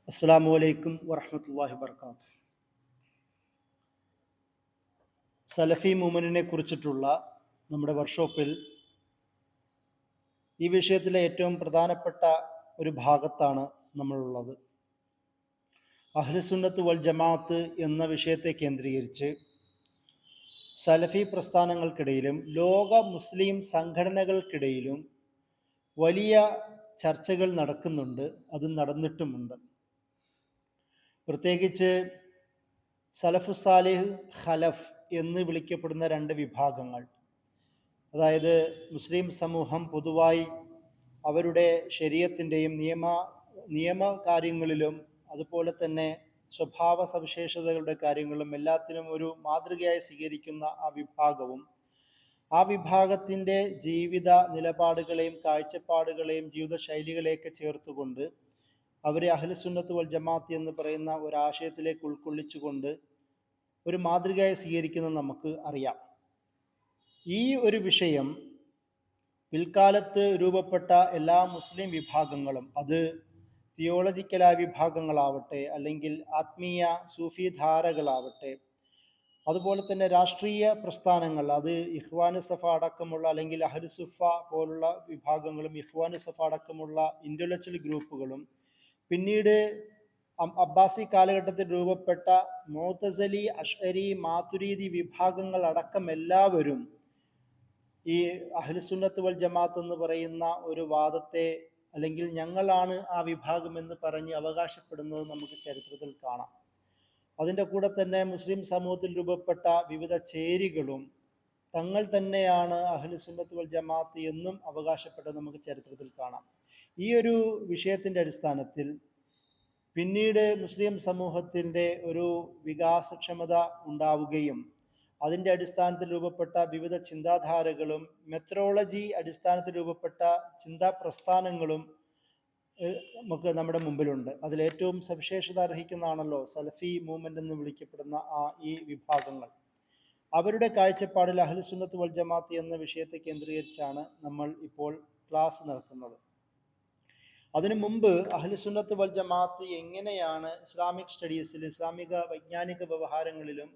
അസ്സലാമു അലൈക്കും വറഹ്മത്തുള്ളാഹി വബർക്കാത്തു. സലഫി മൂവ്മെൻറ്റിനെ കുറിച്ചിട്ടുള്ള നമ്മുടെ വർക്ക്ഷോപ്പിൽ ഈ വിഷയത്തിലെ ഏറ്റവും പ്രധാനപ്പെട്ട ഒരു ഭാഗത്താണ് നമ്മളുള്ളത്. അഹ്ലുസുന്നത്ത് വൽ ജമാഅത്ത് എന്ന വിഷയത്തെ കേന്ദ്രീകരിച്ച് സലഫി പ്രസ്ഥാനങ്ങൾക്കിടയിലും ലോക മുസ്ലിം സംഘടനകൾക്കിടയിലും വലിയ ചർച്ചകൾ നടക്കുന്നുണ്ട്, അത് നടന്നിട്ടുമുണ്ട്. പ്രത്യേകിച്ച് സലഫു സാലിഹ്, ഖലഫ് എന്ന് വിളിക്കപ്പെടുന്ന രണ്ട് വിഭാഗങ്ങൾ, അതായത് മുസ്ലിം സമൂഹം പൊതുവായി അവരുടെ ശരീഅത്തിൻ്റെയും നിയമകാര്യങ്ങളിലും അതുപോലെ തന്നെ സ്വഭാവ സവിശേഷതകളുടെ കാര്യങ്ങളിലും എല്ലാത്തിനും ഒരു മാതൃകയായി സ്വീകരിക്കുന്ന ആ വിഭാഗത്തിൻ്റെ ജീവിത നിലപാടുകളെയും കാഴ്ചപ്പാടുകളെയും ജീവിതശൈലികളെയൊക്കെ ചേർത്തുകൊണ്ട് അവരെ അഹ്ലുസുന്നത്ത് വൽ ജമാഅത്ത് എന്ന് പറയുന്ന ഒരാശയത്തിലേക്ക് ഉൾക്കൊള്ളിച്ചുകൊണ്ട് ഒരു മാതൃകയായി സ്വീകരിക്കുന്നത് നമുക്ക് അറിയാം. ഈ ഒരു വിഷയം പിൽക്കാലത്ത് രൂപപ്പെട്ട എല്ലാ മുസ്ലിം വിഭാഗങ്ങളും, അത് തിയോളജിക്കലായ വിഭാഗങ്ങളാവട്ടെ, അല്ലെങ്കിൽ ആത്മീയ സൂഫി ധാരകളാവട്ടെ, അതുപോലെ തന്നെ രാഷ്ട്രീയ പ്രസ്ഥാനങ്ങൾ, അത് ഇഖ്വാനു സഫ അടക്കമുള്ള അല്ലെങ്കിൽ അഹ്ലുസുഫ പോലുള്ള വിഭാഗങ്ങളും ഇഖ്വാനു സഫ അടക്കമുള്ള ഇൻ്റലക്ച്വൽ ഗ്രൂപ്പുകളും, പിന്നീട് അബ്ബാസി കാലഘട്ടത്തിൽ രൂപപ്പെട്ട മുഅ്തസിലി, അശ്അരി, മാതുരീദി വിഭാഗങ്ങൾ അടക്കം എല്ലാവരും ഈ അഹ്ലുസുന്നത്ത് വൽ ജമാഅത്ത് എന്ന് പറയുന്ന ഒരു വാദത്തെ, അല്ലെങ്കിൽ ഞങ്ങളാണ് ആ വിഭാഗം എന്ന് പറഞ്ഞ് അവകാശപ്പെടുന്നത് നമുക്ക് ചരിത്രത്തിൽ കാണാം. അതിൻ്റെ കൂടെ തന്നെ മുസ്ലിം സമൂഹത്തിൽ രൂപപ്പെട്ട വിവിധ ചേരികളും തങ്ങൾ തന്നെയാണ് അഹ്ലുസുന്നത്ത് വൽ ജമാഅത്ത് എന്നും അവകാശപ്പെട്ടത് നമുക്ക് ചരിത്രത്തിൽ കാണാം. ഈ ഒരു വിഷയത്തിൻ്റെ അടിസ്ഥാനത്തിൽ പിന്നീട് മുസ്ലിം സമൂഹത്തിൻ്റെ ഒരു വികാസക്ഷമത ഉണ്ടാവുകയും അതിൻ്റെ അടിസ്ഥാനത്തിൽ രൂപപ്പെട്ട വിവിധ ചിന്താധാരകളും മെത്തഡോളജി അടിസ്ഥാനത്തിൽ രൂപപ്പെട്ട ചിന്താ പ്രസ്ഥാനങ്ങളും നമുക്ക് നമ്മുടെ മുമ്പിലുണ്ട്. അതിലേറ്റവും സവിശേഷത അർഹിക്കുന്നതാണല്ലോ സലഫി മൂവ്മെൻ്റ് എന്ന് വിളിക്കപ്പെടുന്ന ഈ വിഭാഗങ്ങൾ. അവരുടെ കാഴ്ചപ്പാടിൽ അഹ്ലുസുന്നത്ത് വൽ ജമാഅത്ത് എന്ന വിഷയത്തെ കേന്ദ്രീകരിച്ചാണ് നമ്മൾ ഇപ്പോൾ ക്ലാസ് നടത്തുന്നത്. അതിനു മുമ്പ് അഹ്ലുസുന്നത്ത് വൽ ജമാഅത്ത് എങ്ങനെയാണ് ഇസ്ലാമിക് സ്റ്റഡീസിൽ, ഇസ്ലാമിക വൈജ്ഞാനിക വ്യവഹാരങ്ങളിലും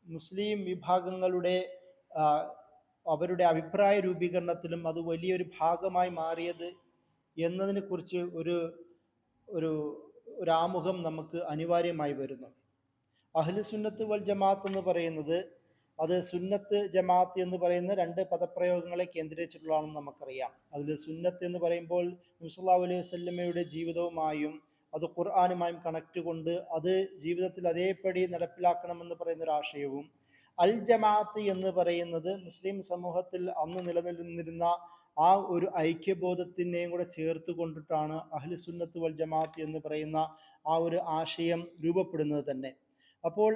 മുസ്ലിം വിഭാഗങ്ങളുടെ അവരുടെ അഭിപ്രായ രൂപീകരണത്തിലും അത് വലിയൊരു ഭാഗമായി മാറിയത് എന്നതിനെക്കുറിച്ച് ഒരു ആമുഖം നമുക്ക് അനിവാര്യമായി വരുന്നു. അഹ്ലുസുന്നത്ത് വൽ ജമാഅത്ത് എന്ന് പറയുന്നത്, അത് സുന്നത്ത് ജമാഅത്ത് എന്ന് പറയുന്ന രണ്ട് പദപ്രയോഗങ്ങളെ കേന്ദ്രീകരിച്ചിട്ടുള്ളതാണെന്ന് നമുക്കറിയാം. അതിൽ സുന്നത്ത് എന്ന് പറയുമ്പോൾ നബി സല്ലല്ലാഹു അലൈഹി വസല്ലമയുടെ ജീവിതവുമായും അത് ഖുർആനുമായും കണക്ട് കൊണ്ട് അത് ജീവിതത്തിൽ അതേപടി നടപ്പിലാക്കണമെന്ന് പറയുന്ന ഒരു ആശയവും, അൽ ജമാഅത്ത് എന്ന് പറയുന്നത് മുസ്ലിം സമൂഹത്തിൽ അന്ന് നിലനിന്നിരുന്ന ആ ഒരു ഐക്യബോധത്തിനെയും കൂടെ ചേർത്ത് കൊണ്ടിട്ടാണ് അഹ്ലുസുന്നത്ത് വൽ ജമാഅത്ത് എന്ന് പറയുന്ന ആ ഒരു ആശയം രൂപപ്പെടുന്നത് തന്നെ. അപ്പോൾ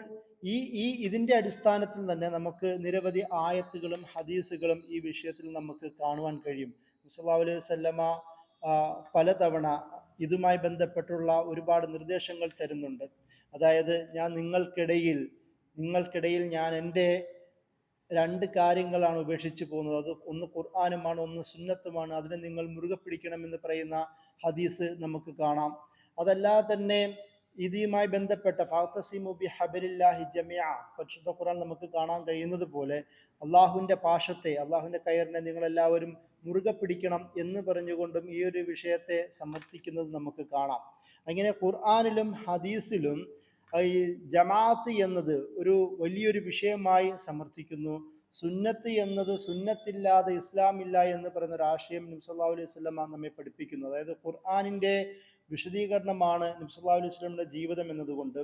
ഇതിൻ്റെ അടിസ്ഥാനത്തിൽ തന്നെ നമുക്ക് നിരവധി ആയത്തുകളും ഹദീസുകളും ഈ വിഷയത്തിൽ നമുക്ക് കാണുവാൻ കഴിയും. സല്ലല്ലാഹു അലൈഹി വസല്ലമ പലതവണ ഇതുമായി ബന്ധപ്പെട്ടുള്ള ഒരുപാട് നിർദ്ദേശങ്ങൾ തരുന്നുണ്ട്. അതായത്, നിങ്ങൾക്കിടയിൽ ഞാൻ എൻ്റെ രണ്ട് കാര്യങ്ങളാണ് ഉപേക്ഷിച്ച് പോകുന്നത്. അത് ഒന്ന് ഖുർആനുമാണ്, ഒന്ന് സുന്നത്തുമാണ്. അതിനെ നിങ്ങൾ മുറുകെ പിടിക്കണമെന്ന് പറയുന്ന ഹദീസ് നമുക്ക് കാണാം. അതല്ലാതെ തന്നെ ഇതുമായി ബന്ധപ്പെട്ട ഫഅ്തസിമു ബിഹബ്ലില്ലാഹി ജമീഅ, പരിശുദ്ധ ഖുർആൻ നമുക്ക് കാണാൻ കഴിയുന്നത് പോലെ അള്ളാഹുവിൻ്റെ പാശത്തെ, അള്ളാഹുവിൻ്റെ കയറിനെ നിങ്ങളെല്ലാവരും മുറുകെ പിടിക്കണം എന്ന് പറഞ്ഞുകൊണ്ടും ഈ ഒരു വിഷയത്തെ സമർത്ഥിക്കുന്നത് നമുക്ക് കാണാം. അങ്ങനെ ഖുർആനിലും ഹദീസിലും ഈ ജമാഅത്ത് എന്നത് ഒരു വലിയൊരു വിഷയമായി സമർത്ഥിക്കുന്നു. സുന്നത്ത് എന്നത്, സുന്നത്തില്ലാതെ ഇസ്ലാമില്ല എന്ന് പറയുന്ന ഒരു ആശയം നബി സല്ലല്ലാഹു അലൈഹി വസല്ലമ നമ്മെ പഠിപ്പിക്കുന്നു. അതായത് ഖുർആനിൻ്റെ വിശദീകരണമാണ് നബി സല്ലല്ലാഹു അലൈഹി വസല്ലമയുടെ ജീവിതം എന്നതുകൊണ്ട്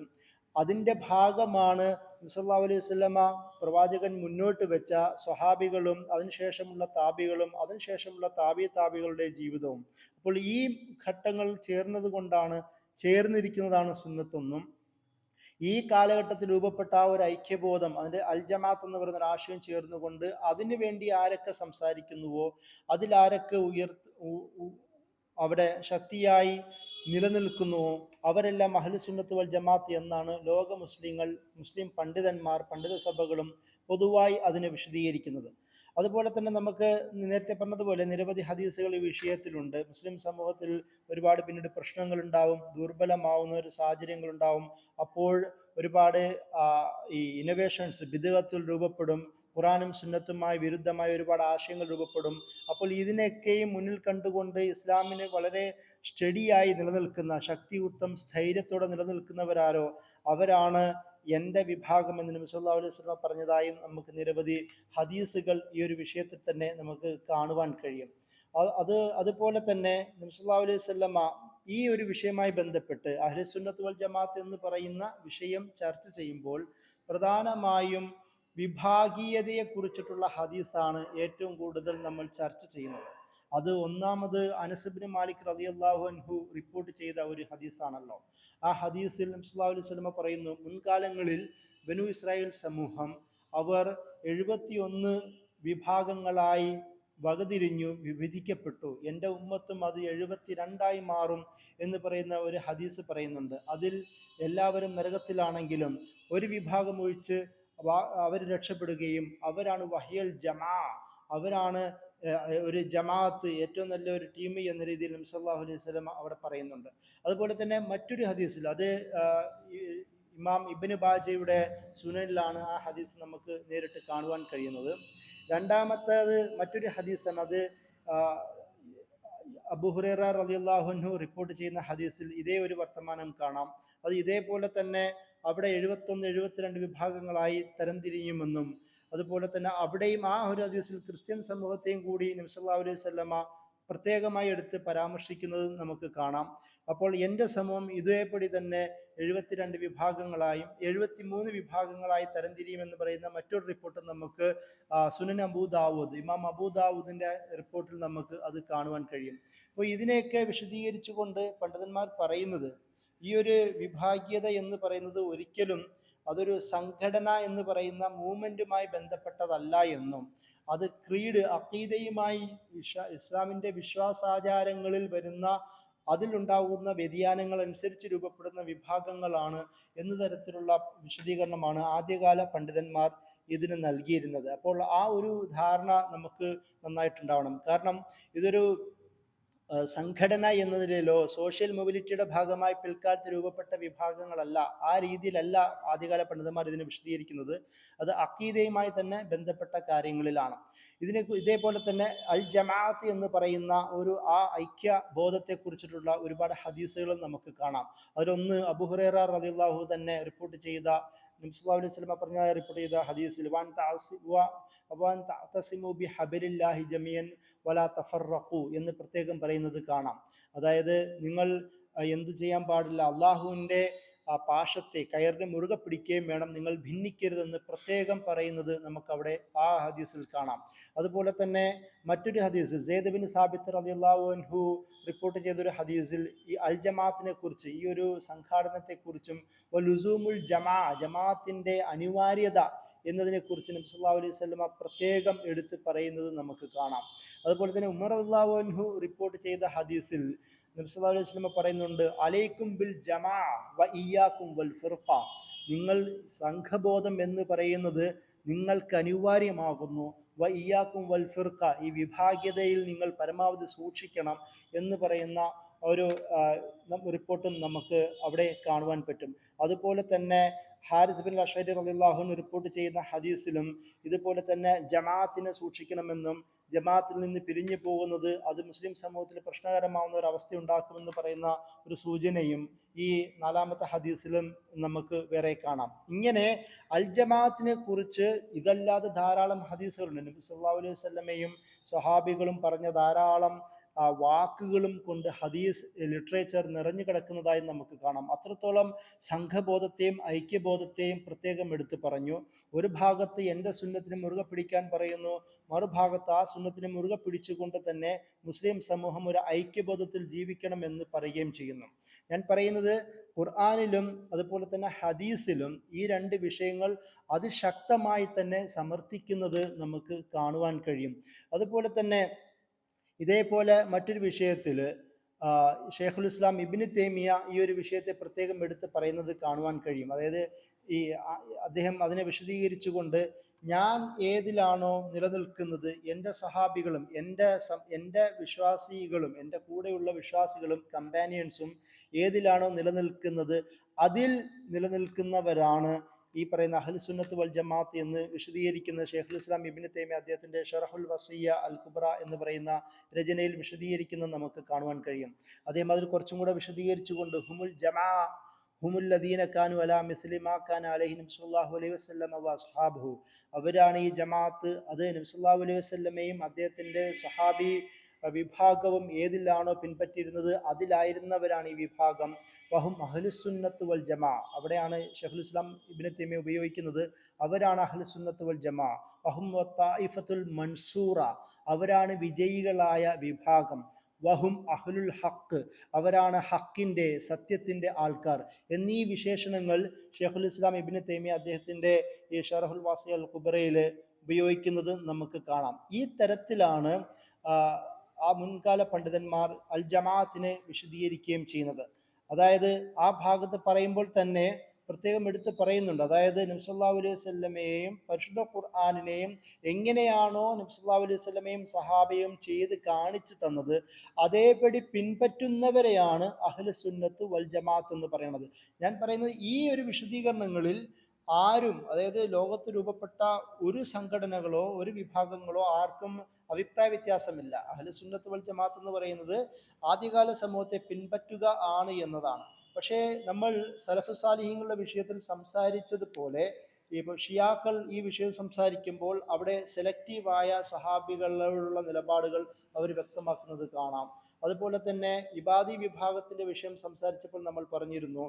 അതിൻ്റെ ഭാഗമാണ് നബി സല്ലല്ലാഹു അലൈഹി വസല്ലമ പ്രവാചകൻ മുന്നോട്ട് വെച്ച സ്വഹാബികളും അതിനുശേഷമുള്ള താബികളും അതിനുശേഷമുള്ള താബികളുടെ ജീവിതവും. അപ്പോൾ ഈ ഘട്ടങ്ങൾ ചേർന്നിരിക്കുന്നതാണ് സുന്നത്തൊന്നും. ഈ കാലഘട്ടത്തിൽ രൂപപ്പെട്ട ആ ഒരു ഐക്യബോധം, അതിൻ്റെ അൽ ജമാഅത്ത് എന്ന് പറയുന്ന ഒരു ആശയം ചേർന്നുകൊണ്ട് അതിനു വേണ്ടി ആരൊക്കെ സംസാരിക്കുന്നുവോ, അതിലാരൊക്കെ അവിടെ ശക്തിയായി നിലനിൽക്കുന്നുവോ അവരെല്ലാം അഹ്ലുസുന്നത്ത് വൽ ജമാഅത്ത് എന്നാണ് മുസ്ലിം പണ്ഡിതന്മാർ, പണ്ഡിത സഭകളും പൊതുവായി അതിനെ വിശദീകരിക്കുന്നത്. അതുപോലെ തന്നെ നമുക്ക് നേരത്തെ പറഞ്ഞതുപോലെ നിരവധി ഹദീസുകൾ ഈ വിഷയത്തിലുണ്ട്. മുസ്ലിം സമൂഹത്തിൽ ഒരുപാട് പിന്നീട് പ്രശ്നങ്ങൾ ഉണ്ടാവും, ദുർബലമാവുന്ന ഒരു സാഹചര്യങ്ങൾ ഉണ്ടാവും. അപ്പോൾ ഒരുപാട് ഈ ഇന്നോവേഷൻസ് ബിദ്അത്തുൽ രൂപപ്പെടും, ഖുറാനും സുന്നത്തുമായി വിരുദ്ധമായ ഒരുപാട് ആശയങ്ങൾ രൂപപ്പെടും. അപ്പോൾ ഇതിനെയൊക്കെയും മുന്നിൽ കണ്ടുകൊണ്ട് ഇസ്ലാമിന് വളരെ സ്റ്റഡിയായി നിലനിൽക്കുന്ന, ശക്തിയുക്തം സ്ഥൈര്യത്തോടെ നിലനിൽക്കുന്നവരാരോ അവരാണ് എൻ്റെ വിഭാഗം എന്ന് നബി സല്ലല്ലാഹു അലൈഹി വസല്ലം പറഞ്ഞതായും നമുക്ക് നിരവധി ഹദീസുകൾ ഈ ഒരു വിഷയത്തിൽ തന്നെ നമുക്ക് കാണുവാൻ കഴിയും. അതുപോലെ തന്നെ നബി സല്ലല്ലാഹു അലൈഹി വസല്ലമ ഈ ഒരു വിഷയവുമായി ബന്ധപ്പെട്ട് അഹ്ലുസുന്നത്ത് വൽ ജമാഅത്ത് എന്ന് പറയുന്ന വിഷയം ചർച്ച ചെയ്യുമ്പോൾ പ്രധാനമായും വിഭാഗീയതയെ കുറിച്ചിട്ടുള്ള ഹദീസാണ് ഏറ്റവും കൂടുതൽ നമ്മൾ ചർച്ച ചെയ്യുന്നത്. അത് ഒന്നാമത് അനസ് ഇബ്നു മാലിക് റളിയല്ലാഹു അൻഹു റിപ്പോർട്ട് ചെയ്ത ഒരു ഹദീസാണല്ലോ. ആ ഹദീസിൽ നബി സല്ലല്ലാഹു അലൈഹി വസല്ലം പറയുന്നു, മുൻകാലങ്ങളിൽ ബനു ഇസ്രായേൽ സമൂഹം അവർ 71 വിഭാഗങ്ങളായി വകതിരിഞ്ഞു വിഭജിക്കപ്പെട്ടു, എൻ്റെ ഉമ്മത്തും അത് 72 മാറും എന്ന് പറയുന്ന ഒരു ഹദീസ് പറയുന്നുണ്ട്. അതിൽ എല്ലാവരും നരകത്തിലാണെങ്കിലും ഒരു വിഭാഗം ഒഴിച്ച് അവർ രക്ഷപ്പെടുകയും അവരാണ് വഹിയൽ ജമാ, അവരാണ് ഒരു ജമാഅത്ത്, ഏറ്റവും നല്ല ഒരു ടീം എന്ന രീതിയിൽ നബി സല്ലല്ലാഹു അലൈഹി വസല്ലം അവിടെ പറയുന്നുണ്ട്. അതുപോലെ തന്നെ മറ്റൊരു ഹദീസിൽ, അത് ഇമാം ഇബ്നു ബാജയുടെ സുനനിലാണ് ആ ഹദീസ് നമുക്ക് നേരിട്ട് കാണുവാൻ കഴിയുന്നത്. രണ്ടാമത്തേത് മറ്റൊരു ഹദീസാണ്. അത് അബൂ ഹുറൈറ റളിയല്ലാഹു അൻഹു റിപ്പോർട്ട് ചെയ്യുന്ന ഹദീസിൽ ഇതേ ഒരു വർത്തമാനം കാണാം. അത് ഇതേപോലെ തന്നെ അവിടെ 71 72 വിഭാഗങ്ങളായി തരംതിരിയുമെന്നും, അതുപോലെ തന്നെ അവിടെയും ആ ഒരു ഹദീസിൽ ക്രിസ്ത്യൻ സമൂഹത്തെയും കൂടി നബി സല്ലല്ലാഹു അലൈഹി വസല്ലമ പ്രത്യേകമായി എടുത്ത് പരാമർശിക്കുന്നത് നമുക്ക് കാണാം. അപ്പോൾ എൻ്റെ സമൂഹം ഇതേപടി തന്നെ 72 വിഭാഗങ്ങളായും 73 വിഭാഗങ്ങളായി തരംതിരിയുമെന്ന് പറയുന്ന മറ്റൊരു റിപ്പോർട്ട് നമുക്ക് സുനൻ അബൂ ദാവൂദ്, ഇമാം അബൂ ദാവൂദിൻ്റെ റിപ്പോർട്ടിൽ നമുക്ക് അത് കാണുവാൻ കഴിയും. അപ്പോൾ ഇതിനെയൊക്കെ വിശദീകരിച്ചുകൊണ്ട് പണ്ഡിതന്മാർ പറയുന്നത്, ഈ ഒരു വിഭാഗീയത എന്ന് പറയുന്നത് ഒരിക്കലും അതൊരു സംഘടന എന്ന് പറയുന്ന മൂവ്മെൻറ്റുമായി ബന്ധപ്പെട്ടതല്ല എന്നും, അത് ക്രീഡ് അഖീദയുമായി ഇസ്ലാമിൻ്റെ വിശ്വാസാചാരങ്ങളിൽ വരുന്ന അതിലുണ്ടാകുന്ന വ്യതിയാനങ്ങൾ അനുസരിച്ച് രൂപപ്പെടുന്ന വിഭാഗങ്ങളാണ് എന്ന തരത്തിലുള്ള വിശദീകരണമാണ് ആദ്യകാല പണ്ഡിതന്മാർ ഇതിന് നൽകിയിരുന്നത്. അപ്പോൾ ആ ഒരു ധാരണ നമുക്ക് നന്നായിട്ടുണ്ടാവണം. കാരണം ഇതൊരു സംഘടന എന്നതിലോ സോഷ്യൽ മൊബിലിറ്റിയുടെ ഭാഗമായി പിൽക്കാലത്ത് രൂപപ്പെട്ട വിഭാഗങ്ങളല്ല, ആ രീതിയിലല്ല ആദ്യകാല പണ്ഡിതന്മാർ ഇതിനെ വിശദീകരിക്കുന്നത്. അത് അഖീദയുമായി തന്നെ ബന്ധപ്പെട്ട കാര്യങ്ങളിലാണ്. ഇതേപോലെ തന്നെ അൽ ജമാഅത്ത് എന്ന് പറയുന്ന ഒരു ആ ഐക്യ ബോധത്തെക്കുറിച്ചിട്ടുള്ള ഒരുപാട് ഹദീസുകളും നമുക്ക് കാണാം. അതിലൊന്ന് അബൂ ഹുറൈറ റളിയല്ലാഹു തന്നെ റിപ്പോർട്ട് ചെയ്ത, നബി സല്ലല്ലാഹു അലൈഹി വസല്ലം പറഞ്ഞ റിപ്പോർട്ട് ചെയ്ത ഹദീസിൽ വൻ തഅതസിമു ബിഹബലില്ലാഹി ജമിയൻ വലാ തഫറഖു എന്ന് പ്രത്യേകം പറയുന്നത് കാണാം. അതായത് നിങ്ങൾ എന്ത് ചെയ്യാൻ പാടില്ല, അള്ളാഹുവിൻ്റെ പാശത്തെ കയറിനെ മുറുകെ പിടിക്കുകയും വേണം, നിങ്ങൾ ഭിന്നിക്കരുതെന്ന് പ്രത്യേകം പറയുന്നത് നമുക്കവിടെ ആ ഹദീസിൽ കാണാം. അതുപോലെ തന്നെ മറ്റൊരു ഹദീസിൽ സെയ്ദ് ബിൻ സാബിത്ത് റളിയല്ലാഹു അൻഹു റിപ്പോർട്ട് ചെയ്തൊരു ഹദീസിൽ ഈ അൽ ജമാഅത്തിനെ കുറിച്ച്, ഈ ഒരു സംഘാടനത്തെക്കുറിച്ചും ലുസൂമുൽ ജമാഅത്തിൻ്റെ അനിവാര്യത എന്നതിനെക്കുറിച്ച് നബി സല്ലല്ലാഹു അലൈഹി വസല്ലം പ്രത്യേകം എടുത്ത് പറയുന്നത് നമുക്ക് കാണാം. അതുപോലെ തന്നെ ഉമർ റളിയല്ലാഹു അൻഹു റിപ്പോർട്ട് ചെയ്ത ഹദീസിൽ നബി സല്ലല്ലാഹു അലൈഹി വസല്ലം പറയുന്നുണ്ട്, അലൈക്കും ബിൽ ജമാ വ ഇയ്യാക്കും വൽ ഫിർഖ, നിങ്ങൾ സംഘബോധം എന്ന് പറയുന്നത് നിങ്ങൾക്ക് അനിവാര്യമാകുന്നു, വ ഇയ്യാക്കും വൽ ഫിർഖ, ഈ വിഭാഗ്യതയിൽ നിങ്ങൾ പരമാവധി സൂക്ഷിക്കണം എന്ന് പറയുന്ന ഒരു റിപ്പോർട്ടും നമുക്ക് അവിടെ കാണുവാൻ പറ്റും. അതുപോലെ തന്നെ ഹാരിസ് ബിൻ അഷ്അരി റളിയല്ലാഹു അൻഹു റിപ്പോർട്ട് ചെയ്യുന്ന ഹദീസിലും ഇതുപോലെ തന്നെ ജമാഅത്തിനെ സൂക്ഷിക്കണമെന്നും, ജമാഅത്തിൽ നിന്ന് പിരിഞ്ഞു പോകുന്നത് അത് മുസ്ലിം സമൂഹത്തിൽ പ്രശ്നകരമാവുന്ന ഒരു അവസ്ഥ ഉണ്ടാക്കുമെന്ന് പറയുന്ന ഒരു സൂചനയും ഈ 4-ാമത്തെ ഹദീസിലും നമുക്ക് വേറെ കാണാം. ഇങ്ങനെ അൽ ജമാഅത്തിനെ കുറിച്ച് ഇതല്ലാതെ ധാരാളം ഹദീസുകളുണ്ട്. നബി സല്ലല്ലാഹു അലൈഹി വസല്ലമയും സ്വഹാബികളും പറഞ്ഞ ധാരാളം വാക്കുകളും കൊണ്ട് ഹദീസ് ലിറ്ററേച്ചർ നിറഞ്ഞു കിടക്കുന്നതായി നമുക്ക് കാണാം. അത്രത്തോളം സംഘബോധത്തെയും ഐക്യബോധത്തെയും പ്രത്യേകം എടുത്തു പറഞ്ഞു. ഒരു ഭാഗത്ത് എൻ്റെ സുന്നത്തിനെ മുറുകെ പിടിക്കാൻ പറയുന്നു, മറുഭാഗത്ത് ആ സുന്നത്തിനെ മുറുകെ പിടിച്ചുകൊണ്ട് തന്നെ മുസ്ലിം സമൂഹം ഒരു ഐക്യബോധത്തിൽ ജീവിക്കണം എന്ന് പറയുകയും ചെയ്യുന്നു. ഞാൻ പറയുന്നത് ഖുർആനിലും അതുപോലെ തന്നെ ഹദീസിലും ഈ രണ്ട് വിഷയങ്ങൾ അതിശക്തമായി തന്നെ സമർത്ഥിക്കുന്നത് നമുക്ക് കാണുവാൻ കഴിയും. അതുപോലെ തന്നെ ഇതേപോലെ മറ്റൊരു വിഷയത്തിൽ ഷെയ്ഖുൽ ഇസ്ലാം ഇബ്നു തൈമിയ ഈ ഒരു വിഷയത്തെ പ്രത്യേകം എടുത്ത് പറയുന്നത് കാണുവാൻ കഴിയും. അതായത് ഈ അദ്ദേഹം അതിനെ വിശദീകരിച്ചുകൊണ്ട്, ഞാൻ ഏതിലാണോ നിലനിൽക്കുന്നത്, എൻ്റെ സഹാബികളും എൻ്റെ വിശ്വാസികളും എൻ്റെ കൂടെയുള്ള വിശ്വാസികളും കമ്പാനിയൻസും ഏതിലാണോ നിലനിൽക്കുന്നത് അതിൽ നിലനിൽക്കുന്നവരാണ് ഈ പറയുന്ന അഹ്ലുസുന്നത്ത് വൽ ജമാഅത്ത് എന്ന് വിശദീകരിക്കുന്ന ഷെയ്ഖുൽ ഇസ്ലാം ഇബ്നു തൈമിയ അദ്ദേഹത്തിൻ്റെ ഷറഹുൽ വസിയ്യ അൽ കുബ്ര എന്ന് പറയുന്ന രചനയിൽ വിശദീകരിക്കുന്നത് നമുക്ക് കാണുവാൻ കഴിയും. അദ്ദേഹം അതിൽ കുറച്ചും കൂടെ വിശദീകരിച്ചുകൊണ്ട് ഹുമുൽ ജമാ ഹുമുല്ലദീന കാനു അലാ മിസ്ലി മാ കാന അലൈഹി നബി സല്ലല്ലാഹു അലൈഹി വസല്ലം വ അസ്ഹാബുഹു, അവരാണ് ഈ ജമാഅത്ത്. അത് നബി സല്ലല്ലാഹു അലൈഹി വസല്ലമയും അദ്ദേഹത്തിൻ്റെ സ്വഹാബി വിഭാഗവും ഏതിലാണോ പിൻപറ്റിയിരുന്നത് അതിലായിരുന്നവരാണ് ഈ വിഭാഗം. വഹും അഹ്ലുസുന്നത്ത് വൽ ജമാ, അവിടെയാണ് ഷെയ്ഖുൽ ഇസ്ലാം ഇബ്നു തൈമിയ ഉപയോഗിക്കുന്നത്, അവരാണ് അഹ്ലുസുന്നത്ത് വൽ ജമാ. വഹും വത്തായിഫത്തുൽ മൻസൂറ, അവരാണ് വിജയികളായ വിഭാഗം. വഹും അഹ്ലുൽ ഹക്ക്, അവരാണ് ഹക്കിൻ്റെ സത്യത്തിൻ്റെ ആൾക്കാർ എന്നീ വിശേഷണങ്ങൾ ഷെയ്ഖുൽ ഇസ്ലാം ഇബ്നു തൈമിയ അദ്ദേഹത്തിൻ്റെ ഈ ഷറഹുൽ വാസിയ അൽ കുബ്രയിൽ ഉപയോഗിക്കുന്നത് നമുക്ക് കാണാം. ഈ തരത്തിലാണ് ആ മുൻകാല പണ്ഡിതന്മാർ അൽ ജമാഅത്തിനെ വിശദീകരിക്കുകയും ചെയ്യുന്നത്. അതായത് ആ ഭാഗത്ത് പറയുമ്പോൾ തന്നെ പ്രത്യേകം എടുത്ത് പറയുന്നുണ്ട്, അതായത് നബി സല്ലല്ലാഹു അലൈഹി വസല്ലമയെയും പരിശുദ്ധ ഖുർആനിനെയും എങ്ങനെയാണോ നബി സല്ലല്ലാഹു അലൈഹി വസല്ലമയും സഹാബയും ചെയ്ത് കാണിച്ചു തന്നത് അതേപടി പിൻപറ്റുന്നവരെയാണ് അഹ്ലുസുന്നത്ത് വൽ ജമാഅത്ത് എന്ന് പറയുന്നത്. ഞാൻ പറയുന്നത് ഈ ഒരു വിശദീകരണങ്ങളിൽ ആരും, അതായത് ലോകത്ത് രൂപപ്പെട്ട ഒരു സംഘടനകളോ ഒരു വിഭാഗങ്ങളോ ആർക്കും അഭിപ്രായ വ്യത്യാസമില്ല. അഹ്ലുസുന്നത്ത് വൽ ജമാഅത്ത് എന്ന് പറയുന്നത് ആദ്യകാല സമൂഹത്തെ പിൻപറ്റുക ആണ് എന്നതാണ്. പക്ഷേ നമ്മൾ സലഫ് സാലിഹീങ്ങളുടെ വിഷയത്തിൽ സംസാരിച്ചതുപോലെ ഇപ്പോൾ ഷിയാക്കൾ ഈ വിഷയം സംസാരിക്കുമ്പോൾ അവിടെ സെലക്റ്റീവായ സഹാബികളോടുള്ള നിലപാടുകൾ അവർ വ്യക്തമാക്കുന്നത് കാണാം. അതുപോലെ തന്നെ ഇബാദി വിഭാഗത്തിന്റെ വിഷയം സംസാരിച്ചപ്പോൾ നമ്മൾ പറഞ്ഞിരുന്നു,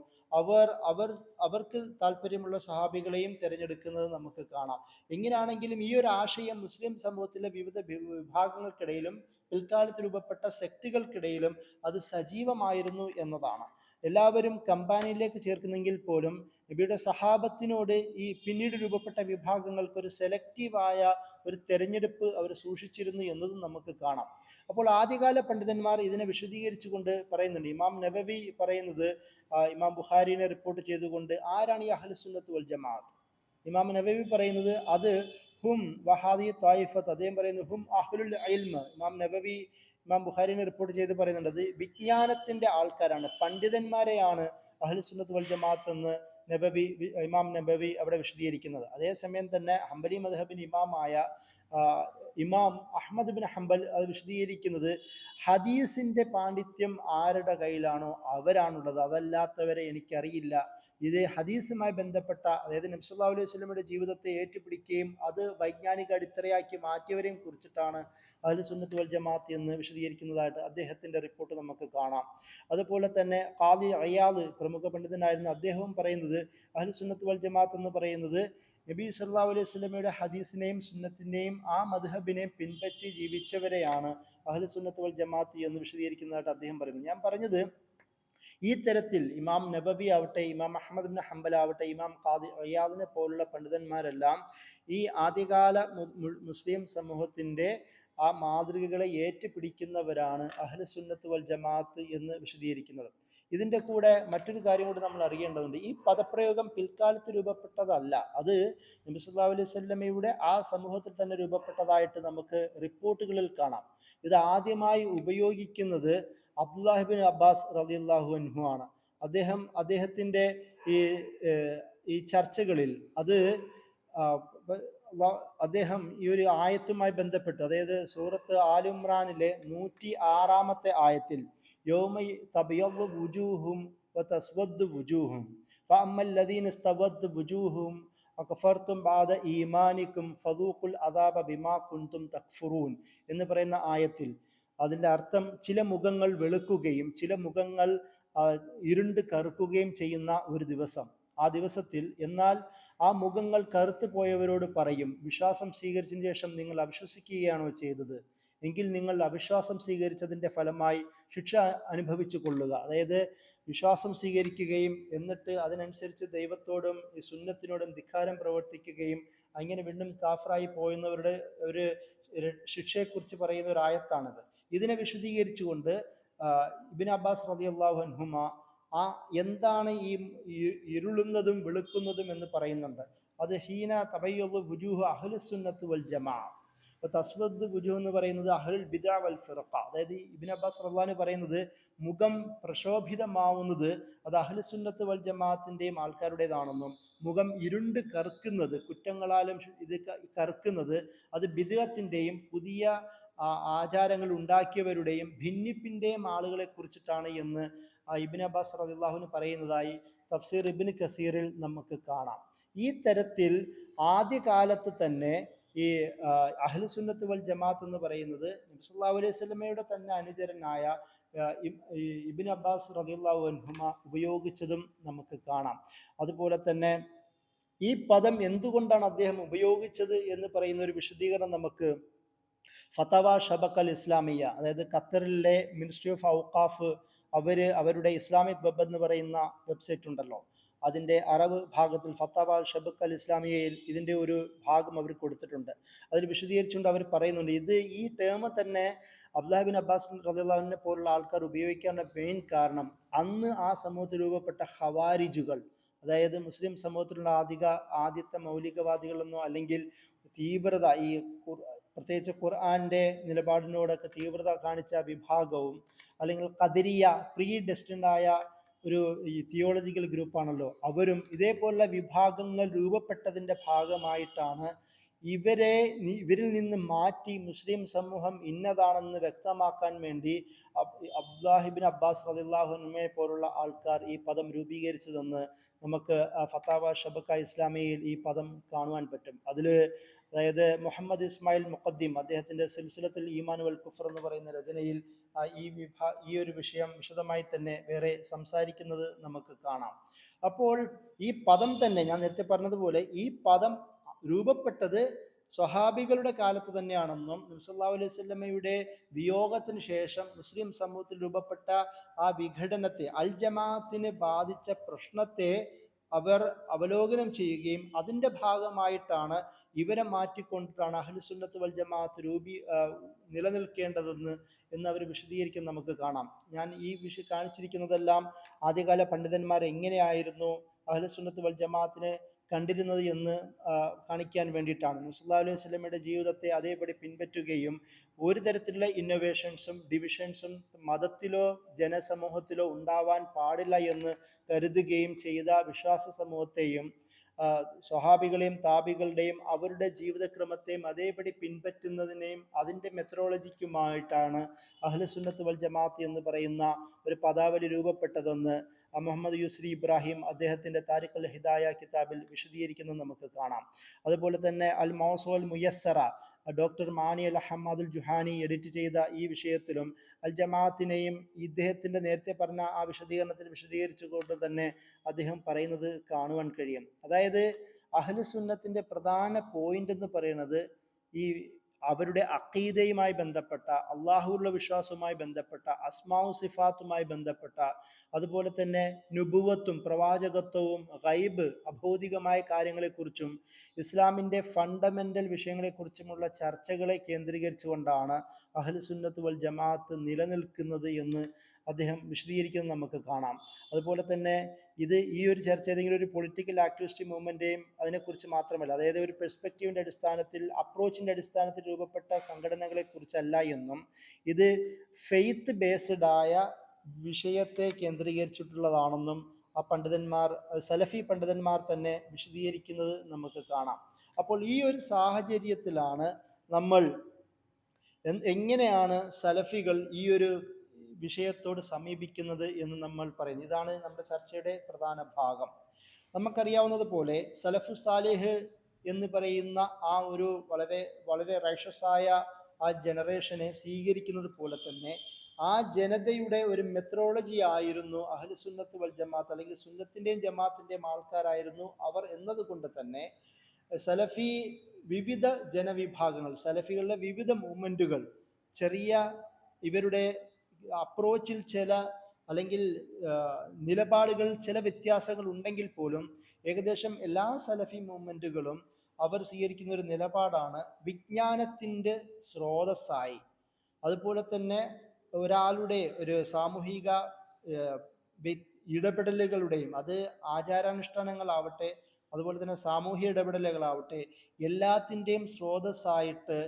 അവർക്ക് താല്പര്യമുള്ള സഹാബികളെയും തിരഞ്ഞെടുക്കുന്നത് നമുക്ക് കാണാം. എങ്ങനെയാണെങ്കിലും ഈ ഒരു ആശയം മുസ്ലിം സമൂഹത്തിലെ വിവിധ വിഭാഗങ്ങൾക്കിടയിലും പിൽക്കാലത്ത് രൂപപ്പെട്ട സെക്റ്റുകൾക്കിടയിലും അത് സജീവമായിരുന്നു എന്നതാണ്. എല്ലാവരും കമ്പാനിയിലേക്ക് ചേർക്കുന്നെങ്കിൽ പോലും നബിയുടെ സഹാബത്തിനോട് ഈ പിന്നീട് രൂപപ്പെട്ട വിഭാഗങ്ങൾക്ക് ഒരു സെലക്റ്റീവായ ഒരു തെരഞ്ഞെടുപ്പ് അവർ സൂക്ഷിച്ചിരുന്നു എന്നതും നമുക്ക് കാണാം. അപ്പോൾ ആദ്യകാല പണ്ഡിതന്മാർ ഇതിനെ വിശദീകരിച്ചുകൊണ്ട് പറയുന്നുണ്ട്. ഇമാം നബവി പറയുന്നത്, ഇമാം ബുഖാരിനെ റിപ്പോർട്ട് ചെയ്തുകൊണ്ട്, ആരാണ് ഈ അഹ്ലുസുന്നത്ത് വൽ ജമാഅത്ത്? ഇമാം നബവി പറയുന്നത് അത് ഹും വഹാദി ത്വായിഫത്ത്, അദ്ദേഹം പറയുന്നത് ഹും അഹ്ലുൽ ഇൽമ്. ഇമാം നബവി ഇമാം ബുഖാരിനെ റിപ്പോർട്ട് ചെയ്ത് പറയുന്നുണ്ട്, അത് വിജ്ഞാനത്തിന്റെ ആൾക്കാരാണ്, പണ്ഡിതന്മാരെയാണ് അഹ്ലുസുന്നത്ത് വൽ ജമാഅത്ത് എന്ന് ഇമാം നബവി അവിടെ വിശദീകരിക്കുന്നത്. അതേസമയം തന്നെ ഹംബലി മദ്ഹബിൻ ഇമാമായ ഇമാം അഹ്മദ് ബിൻ ഹംബൽ അത് വിശദീകരിക്കുന്നത്, ഹദീസിന്റെ പാണ്ഡിത്യം ആരുടെ കയ്യിലാണോ അവരാണുള്ളത്, അതല്ലാത്തവരെ എനിക്കറിയില്ല. ഇത് ഹദീസുമായി ബന്ധപ്പെട്ട, അതായത് നബി സല്ലല്ലാഹു അലൈഹി വസല്ലമയുടെ ജീവിതത്തെ ഏറ്റുപിടിക്കുകയും അത് വൈജ്ഞാനിക അടിത്തറയാക്കി മാറ്റിയവരെയും കുറിച്ചിട്ടാണ് അഹ്ലുസുന്നത്ത് വൽ ജമാഅത്ത് എന്ന് വിശദീകരിക്കുന്നതായിട്ട് അദ്ദേഹത്തിന്റെ റിപ്പോർട്ട് നമുക്ക് കാണാം. അതുപോലെ തന്നെ ഖാദി അയ്യാദ്, പ്രമുഖ പണ്ഡിതനായിരുന്ന അദ്ദേഹവും പറയുന്നത്, അഹ്ലുസുന്നത്ത് വൽ ജമാഅത്ത് എന്ന് പറയുന്നത് നബി സല്ലല്ലാഹു അലൈഹി വസല്ലമയുടെ ഹദീസിനെയും സുന്നത്തിനെയും ആ മദ്ഹബിനെയും പിൻപറ്റി ജീവിച്ചവരെയാണ് അഹ്ലുസുന്നത്ത് വൽ ജമാഅത്ത് എന്ന് വിശദീകരിക്കുന്നതായിട്ട് അദ്ദേഹം പറയുന്നു. ഞാൻ പറഞ്ഞത്, ഈ തരത്തിൽ ഇമാം നബവി ആവട്ടെ, ഇമാം അഹ്മദ് ബിൻ ഹംബൽ ആവട്ടെ, ഇമാം ഖാദി അയ്യാദിനെ പോലുള്ള പണ്ഡിതന്മാരെല്ലാം ഈ ആദ്യകാല മുസ്ലിം സമൂഹത്തിന്റെ ആ മാതൃകകളെ ഏറ്റുപിടിക്കുന്നവരാണ് അഹ്ലുസുന്നത്ത് വൽ ജമാഅത്ത് എന്ന് വിശദീകരിക്കുന്നത്. ഇതിൻ്റെ കൂടെ മറ്റൊരു കാര്യം കൂടി നമ്മൾ അറിയേണ്ടതുണ്ട്. ഈ പദപ്രയോഗം പിൽക്കാലത്ത് രൂപപ്പെട്ടതല്ല, അത് നബി സല്ലല്ലാഹു അലൈഹി വസല്ലമയുടെ ആ സമൂഹത്തിൽ തന്നെ രൂപപ്പെട്ടതായിട്ട് നമുക്ക് റിപ്പോർട്ടുകളിൽ കാണാം. ഇത് ആദ്യമായി ഉപയോഗിക്കുന്നത് അബ്ദുല്ലാഹിബിൻ അബ്ബാസ് റളിയല്ലാഹു അൻഹു ആണ്. അദ്ദേഹത്തിൻ്റെ ഈ ചർച്ചകളിൽ അദ്ദേഹം ഈ ഒരു ആയത്തുമായി ബന്ധപ്പെട്ട്, അതായത് സൂറത്ത് ആൽ ഇമ്രാനിലെ 106 ആയത്തിൽ യൗമ തബയദ്ദു വുജൂഹും വതസ്വദ്ദു വുജൂഹും ഫഅമ്മൽ ലദീന ഇസ്തവദ്ദു വുജൂഹും അകഫർതും ബഅദ ഈമാനിക്കും ഫദൂഖുൽ അദാബ ബിമാ കുൻതും തക്ഫുറൂൻ എന്ന് പറയുന്ന ആയത്തിൽ അതിൻ്റെ അർത്ഥം, ചില മുഖങ്ങൾ വെളുക്കുകയും ചില മുഖങ്ങൾ ഇരുണ്ട് കറുക്കുകയും ചെയ്യുന്ന ഒരു ദിവസം. ആ ദിവസത്തിൽ എന്നാൽ ആ മുഖങ്ങൾ കറുത്തു പോയവരോട് പറയും, വിശ്വാസം സ്വീകരിച്ചതിന് ശേഷം നിങ്ങൾ അവിശ്വസിക്കുകയാണോ ചെയ്തത്? എങ്കിൽ നിങ്ങൾ അവിശ്വാസം സ്വീകരിച്ചതിൻ്റെ ഫലമായി ശിക്ഷ അനുഭവിച്ചു കൊള്ളുക. അതായത് വിശ്വാസം സ്വീകരിക്കുകയും എന്നിട്ട് അതിനനുസരിച്ച് ദൈവത്തോടും ഈ സുന്നത്തിനോടും ധിക്കാരം പ്രവർത്തിക്കുകയും അങ്ങനെ വീണ്ടും കാഫറായി പോയുന്നവരുടെ ഒരു ശിക്ഷയെക്കുറിച്ച് പറയുന്ന ഒരു ആയത്താണിത്. ഇതിനെ വിശദീകരിച്ചുകൊണ്ട് ഇബ്നു അബ്ബാസ് റളിയല്ലാഹു അൻഹുമ ആ എന്താണ് ഇരുളുന്നതും വെളുക്കുന്നതും എന്ന് പറയുന്നുണ്ട്. അത് ഹീന തബയ്യദു വുജൂഹു അഹ്ലുസുന്നത്തി വൽ ജമാഅ. അപ്പോൾ തസ്വദ് വുജൂഹ് എന്ന് പറയുന്നത് അഹ്ലുൽ ബിദ്അ വൽ ഫിർഖ. അതായത് ഇബ്നു അബ്ബാസ് റളിയല്ലാഹു അൻഹു പറയുന്നത് മുഖം പ്രശോഭിതമാവുന്നത് അത് അഹ്ലുസുന്നത്ത് വൽ ജമാഅത്തിൻ്റെയും ആൾക്കാരുടേതാണെന്നും മുഖം ഇരുണ്ട് കറുക്കുന്നത് കുറ്റങ്ങളാലും ഇത് കറുക്കുന്നത് അത് ബിദ്അത്തിൻ്റെയും പുതിയ ആചാരങ്ങൾ ഉണ്ടാക്കിയവരുടെയും ഭിന്നിപ്പിൻ്റെയും ആളുകളെ കുറിച്ചിട്ടാണ് എന്ന് ഇബ്നു അബ്ബാസ് റളിയല്ലാഹു അൻഹു പറയുന്നതായി തഫ്സീർ ഇബ്നു കസീറിൽ നമുക്ക് കാണാം. ഈ തരത്തിൽ ആദ്യകാലത്ത് തന്നെ ഈ അഹ്ലുസുന്നത്ത് വൽ ജമാഅത്ത് എന്ന് പറയുന്നത് നബി സല്ലല്ലാഹു അലൈഹി വസല്ലമയുടെ തന്നെ അനുചരനായ ഇബ്നു അബ്ബാസ് റളിയല്ലാഹു അൻഹുമ ഉപയോഗിച്ചതും നമുക്ക് കാണാം. അതുപോലെ തന്നെ ഈ പദം എന്തുകൊണ്ടാണ് അദ്ദേഹം ഉപയോഗിച്ചത് എന്ന് പറയുന്ന ഒരു വിശദീകരണം നമുക്ക് ഫതവ ഷബക്കൽ ഇസ്ലാമിയ, അതായത് ഖത്തറിലെ മിനിസ്ട്രി ഓഫ് ഔഖാഫ് അവരുടെ ഇസ്ലാമിക് വെബ് എന്ന് പറയുന്ന വെബ്സൈറ്റ് ഉണ്ടല്ലോ, അതിൻ്റെ അറബ് ഭാഗത്തിൽ ഫത്തവ ഷബക്കൽ ഇസ്ലാമിയയിൽ ഇതിൻ്റെ ഒരു ഭാഗം അവർ കൊടുത്തിട്ടുണ്ട്. അതിൽ വിശദീകരിച്ചുകൊണ്ട് അവർ പറയുന്നുണ്ട്, ഈ ടേം തന്നെ അബ്ദുല്ലാഹ് ബിൻ അബ്ബാസ് റളിയല്ലാഹു അൻഹു പോലുള്ള ആൾക്കാർ ഉപയോഗിക്കാനുള്ള മെയിൻ കാരണം അന്ന് ആ സമൂഹത്തിൽ രൂപപ്പെട്ട ഖവാരിജുകൾ, അതായത് മുസ്ലിം സമൂഹത്തിലുള്ള ആദ്യത്തെ മൗലികവാദികളെന്നോ അല്ലെങ്കിൽ തീവ്രത പ്രത്യേകിച്ച് ഖുർആന്റെ നിലപാടിനോടൊക്കെ തീവ്രത കാണിച്ച വിഭാഗവും, അല്ലെങ്കിൽ ഖദരിയ പ്രീ ഡെസ്റ്റിൻഡായ ഒരു തിയോളജിക്കൽ ഗ്രൂപ്പാണല്ലോ, അവരും ഇതേപോലുള്ള വിഭാഗങ്ങൾ രൂപപ്പെട്ടതിൻ്റെ ഭാഗമായിട്ടാണ് ഇവരിൽ നിന്ന് മാറ്റി മുസ്ലിം സമൂഹം ഇന്നതാണെന്ന് വ്യക്തമാക്കാൻ വേണ്ടി അബ്ദുല്ലാഹി ബിൻ അബ്ബാസ് റളിയല്ലാഹു അൻഹുവിനെ പോലുള്ള ആൾക്കാർ ഈ പദം രൂപീകരിച്ചതെന്ന് നമുക്ക് ഫതാവ ഷബക്ക ഇസ്ലാമിയിൽ ഈ പദം കാണുവാൻ പറ്റും. അതിൽ അതായത് മുഹമ്മദ് ഇസ്മായിൽ മുഖദ്ദിം അദ്ദേഹത്തിൻ്റെ സിൽസിലത്തുൽ ഈമാൻ വൽ കുഫർ എന്ന് പറയുന്ന രചനയിൽ ഈ ഒരു വിഷയം വിശദമായി തന്നെ വേറെ സംസാരിക്കുന്നത് നമുക്ക് കാണാം. അപ്പോൾ ഈ പദം തന്നെ ഞാൻ നേരത്തെ പറഞ്ഞതുപോലെ ഈ പദം രൂപപ്പെട്ടത് സ്വഹാബികളുടെ കാലത്ത് തന്നെയാണെന്നും നബി സല്ലല്ലാഹു അലൈഹി വസല്ലമയുടെ വിയോഗത്തിന് ശേഷം മുസ്ലിം സമൂഹത്തിൽ രൂപപ്പെട്ട ആ വിഘടനത്തെ, അൽ ജമാഅത്തിനെ ബാധിച്ച പ്രശ്നത്തെ അവർ അവലോകനം ചെയ്യുകയും അതിൻ്റെ ഭാഗമായിട്ടാണ് ഇവരെ മാറ്റിക്കൊണ്ടിട്ടാണ് അഹ്ലുസുന്നത്ത് വൽ ജമാഅത്ത് നിലനിൽക്കേണ്ടതെന്ന് അവർ വിശദീകരിക്കുന്നത് നമുക്ക് കാണാം. ഞാൻ ഈ കാണിച്ചിരിക്കുന്നതെല്ലാം ആദ്യകാല പണ്ഡിതന്മാർ എങ്ങനെയായിരുന്നു അഹ്ലുസുന്നത്ത് വൽ ജമാഅത്തിനെ കണ്ടിരുന്നത് എന്ന് കാണിക്കാൻ വേണ്ടിയിട്ടാണ്. നബി സല്ലല്ലാഹു അലൈഹി വസല്ലമയുടെ ജീവിതത്തെ അതേപടി പിൻപറ്റുകയും ഒരു തരത്തിലുള്ള ഇന്നോവേഷൻസും ഡിവിഷൻസും മതത്തിലോ ജനസമൂഹത്തിലോ ഉണ്ടാവാൻ പാടില്ല എന്ന് കരുതുകയും ചെയ്ത വിശ്വാസ സമൂഹത്തെയും സ്വഹാബികളെയും താബികളുടെയും അവരുടെ ജീവിതക്രമത്തെയും അതേപടി പിൻപറ്റുന്നതിനെയും അതിൻ്റെ മെത്തഡോളജിക്കുമായിട്ടാണ് അഹ്ലുസുന്നത്ത് വൽ ജമാഅത്ത് എന്ന് പറയുന്ന ഒരു പദാവലി രൂപപ്പെട്ടതെന്ന് മുഹമ്മദ് യൂസ്രി ഇബ്രാഹിം അദ്ദേഹത്തിൻ്റെ താരിഖ് അൽ ഹിദായ കിതാബിൽ വിശദീകരിക്കുന്നത് നമുക്ക് കാണാം. അതുപോലെ തന്നെ അൽ മൗസൂൽ മുയസ്സറ ഡോക്ടർ മാനി അൽ അഹമ്മദുൽ ജുഹാനി എഡിറ്റ് ചെയ്ത ഈ വിഷയത്തിലും അൽ ജമാഅത്തിനെയും ഇദ്ദേഹത്തിൻ്റെ നേരത്തെ പറഞ്ഞ ആ വിശദീകരണത്തിൽ വിശദീകരിച്ചുകൊണ്ട് തന്നെ അദ്ദേഹം പറയുന്നത് കാണുവാൻ കഴിയും. അതായത് അഹ്ലുസുന്നത്തിൻ്റെ പ്രധാന പോയിന്റ് എന്ന് പറയുന്നത് ഈ അവരുടെ അഖീദയുമായി ബന്ധപ്പെട്ട, അള്ളാഹുവിലുള്ള വിശ്വാസവുമായി ബന്ധപ്പെട്ട, അസ്മാഉ സിഫാത്തുമായി ബന്ധപ്പെട്ട, അതുപോലെ തന്നെ നുബുവത്തും പ്രവാചകത്വവും ഗൈബ് അഭൗതികമായ കാര്യങ്ങളെക്കുറിച്ചും ഇസ്ലാമിൻ്റെ ഫണ്ടമെൻ്റൽ വിഷയങ്ങളെക്കുറിച്ചുമുള്ള ചർച്ചകളെ കേന്ദ്രീകരിച്ചുകൊണ്ടാണ് അഹ്ലുസുന്നത്ത് വൽ ജമാഅത്ത് നിലനിൽക്കുന്നത് എന്ന് അദ്ദേഹം വിശദീകരിക്കുന്നത് നമുക്ക് കാണാം. അതുപോലെ തന്നെ ഈ ഒരു ചർച്ച ഏതെങ്കിലും ഒരു പൊളിറ്റിക്കൽ ആക്ടിവിസ്റ്റ് മൂവ്മെൻറ്റേയും അതിനെക്കുറിച്ച് മാത്രമല്ല, അതായത് ഒരു പെർസ്പെക്റ്റീവിൻ്റെ അടിസ്ഥാനത്തിൽ, അപ്രോച്ചിൻ്റെ അടിസ്ഥാനത്തിൽ രൂപപ്പെട്ട സംഘടനകളെ കുറിച്ചല്ല എന്നും ഇത് ഫെയ്ത്ത് ബേസ്ഡ് ആയ വിഷയത്തെ കേന്ദ്രീകരിച്ചിട്ടുള്ളതാണെന്നും ആ പണ്ഡിതന്മാർ, സലഫി പണ്ഡിതന്മാർ തന്നെ വിശദീകരിക്കുന്നത് നമുക്ക് കാണാം. അപ്പോൾ ഈ ഒരു സാഹചര്യത്തിലാണ് നമ്മൾ എങ്ങനെയാണ് സലഫികൾ ഈ ഒരു വിഷയത്തോട് സമീപിക്കുന്നത് എന്ന് നമ്മൾ പറയുന്നത്. ഇതാണ് നമ്മുടെ ചർച്ചയുടെ പ്രധാന ഭാഗം. നമുക്കറിയാവുന്നതുപോലെ സലഫു സാലിഹ് എന്ന് പറയുന്ന ആ ഒരു വളരെ വളരെ റൈഷസായ ആ ജനറേഷനെ സ്വീകരിക്കുന്നത് പോലെ തന്നെ ആ ജനതയുടെ ഒരു മെത്തഡോളജി ആയിരുന്നു അഹ്ലുസുന്നത്ത് വൽ ജമാഅത്ത്, അല്ലെങ്കിൽ സുന്നത്തിൻ്റെയും ജമാഅത്തിൻ്റെയും ആൾക്കാരായിരുന്നു അവർ എന്നതുകൊണ്ട് തന്നെ സലഫി വിവിധ ജനവിഭാഗങ്ങൾ, സലഫികളുടെ വിവിധ മൂവ്മെൻറ്റുകൾ, ഇവരുടെ അപ്രോച്ചിൽ അല്ലെങ്കിൽ നിലപാടുകൾ ചില വ്യത്യാസങ്ങൾ ഉണ്ടെങ്കിൽ പോലും ഏകദേശം എല്ലാ സലഫി മൂവ്മെൻറ്റുകളും അവർ സ്വീകരിക്കുന്ന ഒരു നിലപാടാണ് വിജ്ഞാനത്തിൻ്റെ സ്രോതസ്സായി, അതുപോലെ തന്നെ ഒരാളുടെ ഒരു സാമൂഹിക ഏഹ്, ഇടപെടലുകളുടെയും, അത് ആചാരാനുഷ്ഠാനങ്ങളാവട്ടെ അതുപോലെ തന്നെ സാമൂഹ്യ ഇടപെടലുകളാവട്ടെ, എല്ലാത്തിൻ്റെയും സ്രോതസ്സായിട്ട്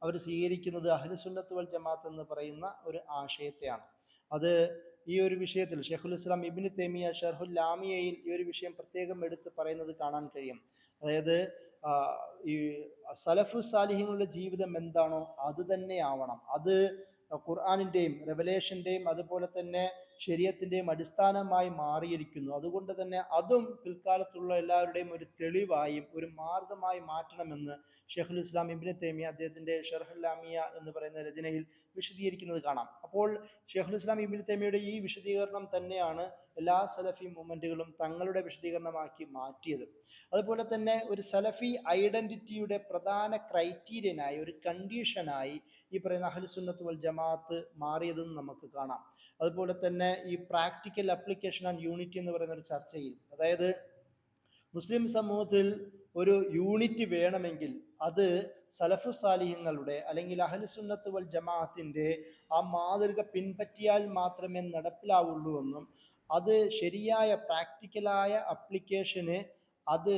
അവർ സ്വീകരിക്കുന്നത് അഹ്ലുസുന്നത്ത് വൽ ജമാഅത്ത് എന്ന് പറയുന്ന ഒരു ആശയത്തെയാണ്. അത് ഈ ഒരു വിഷയത്തിൽ ഷെയ്ഖുൽ ഇസ്ലാം ഇബ്നു തൈമിയ ഷർഹുൽ ലാമിയയിൽ ഈ ഒരു വിഷയം പ്രത്യേകം എടുത്ത് പറയുന്നത് കാണാൻ കഴിയും. അതായത് ഈ സലഫു സാലിഹ്യങ്ങളുടെ ജീവിതം എന്താണോ അത് തന്നെ ആവണം. അത് ഖുർആനിൻ്റെയും റെവലേഷൻ്റെയും അതുപോലെ തന്നെ ശരീഅത്തിൻ്റെയും അടിസ്ഥാനമായി മാറിയിരിക്കുന്നു. അതുകൊണ്ട് തന്നെ അതും പിൽക്കാലത്തുള്ള എല്ലാവരുടെയും ഒരു തെളിവായും ഒരു മാർഗമായി മാറ്റണമെന്ന് ഷെയ്ഖുൽ ഇസ്ലാം ഇബ്നു തൈമിയ അദ്ദേഹത്തിൻ്റെ ഷർഹുൽ ലാമിയ എന്ന് പറയുന്ന രചനയിൽ വിശദീകരിക്കുന്നത് കാണാം. അപ്പോൾ ഷെയ്ഖുൽ ഇസ്ലാം ഇബ്നു തൈമിയയുടെ ഈ വിശദീകരണം തന്നെയാണ് എല്ലാ സലഫി മൂവ്മെൻറ്റുകളും തങ്ങളുടെ വിശദീകരണമാക്കി മാറ്റിയത്. അതുപോലെ തന്നെ ഒരു സലഫി ഐഡൻറ്റിറ്റിയുടെ പ്രധാന ക്രൈറ്റീരിയനായി, ഒരു കണ്ടീഷനായി ഈ പറയുന്ന അഹ്ലുസുന്നത്ത് വൽ ജമാഅത്ത് മാറിയതെന്ന് നമുക്ക് കാണാം. അതുപോലെ തന്നെ ഈ പ്രാക്ടിക്കൽ അപ്ലിക്കേഷൻ ആൻഡ് യൂണിറ്റി എന്ന് പറയുന്ന ഒരു ചർച്ചയിൽ, അതായത് മുസ്ലിം സമൂഹത്തിൽ ഒരു യൂണിറ്റ് വേണമെങ്കിൽ അത് സലഫു സാലിഹ്യങ്ങളുടെ അല്ലെങ്കിൽ അഹ്ലുസുന്നത്ത് വൽ ജമാഅത്തിൻ്റെ ആ മാതൃക പിൻപറ്റിയാൽ മാത്രമേ നടപ്പിലാവുള്ളൂ എന്നും, അത് ശരിയായ പ്രാക്ടിക്കലായ അപ്ലിക്കേഷന് അത്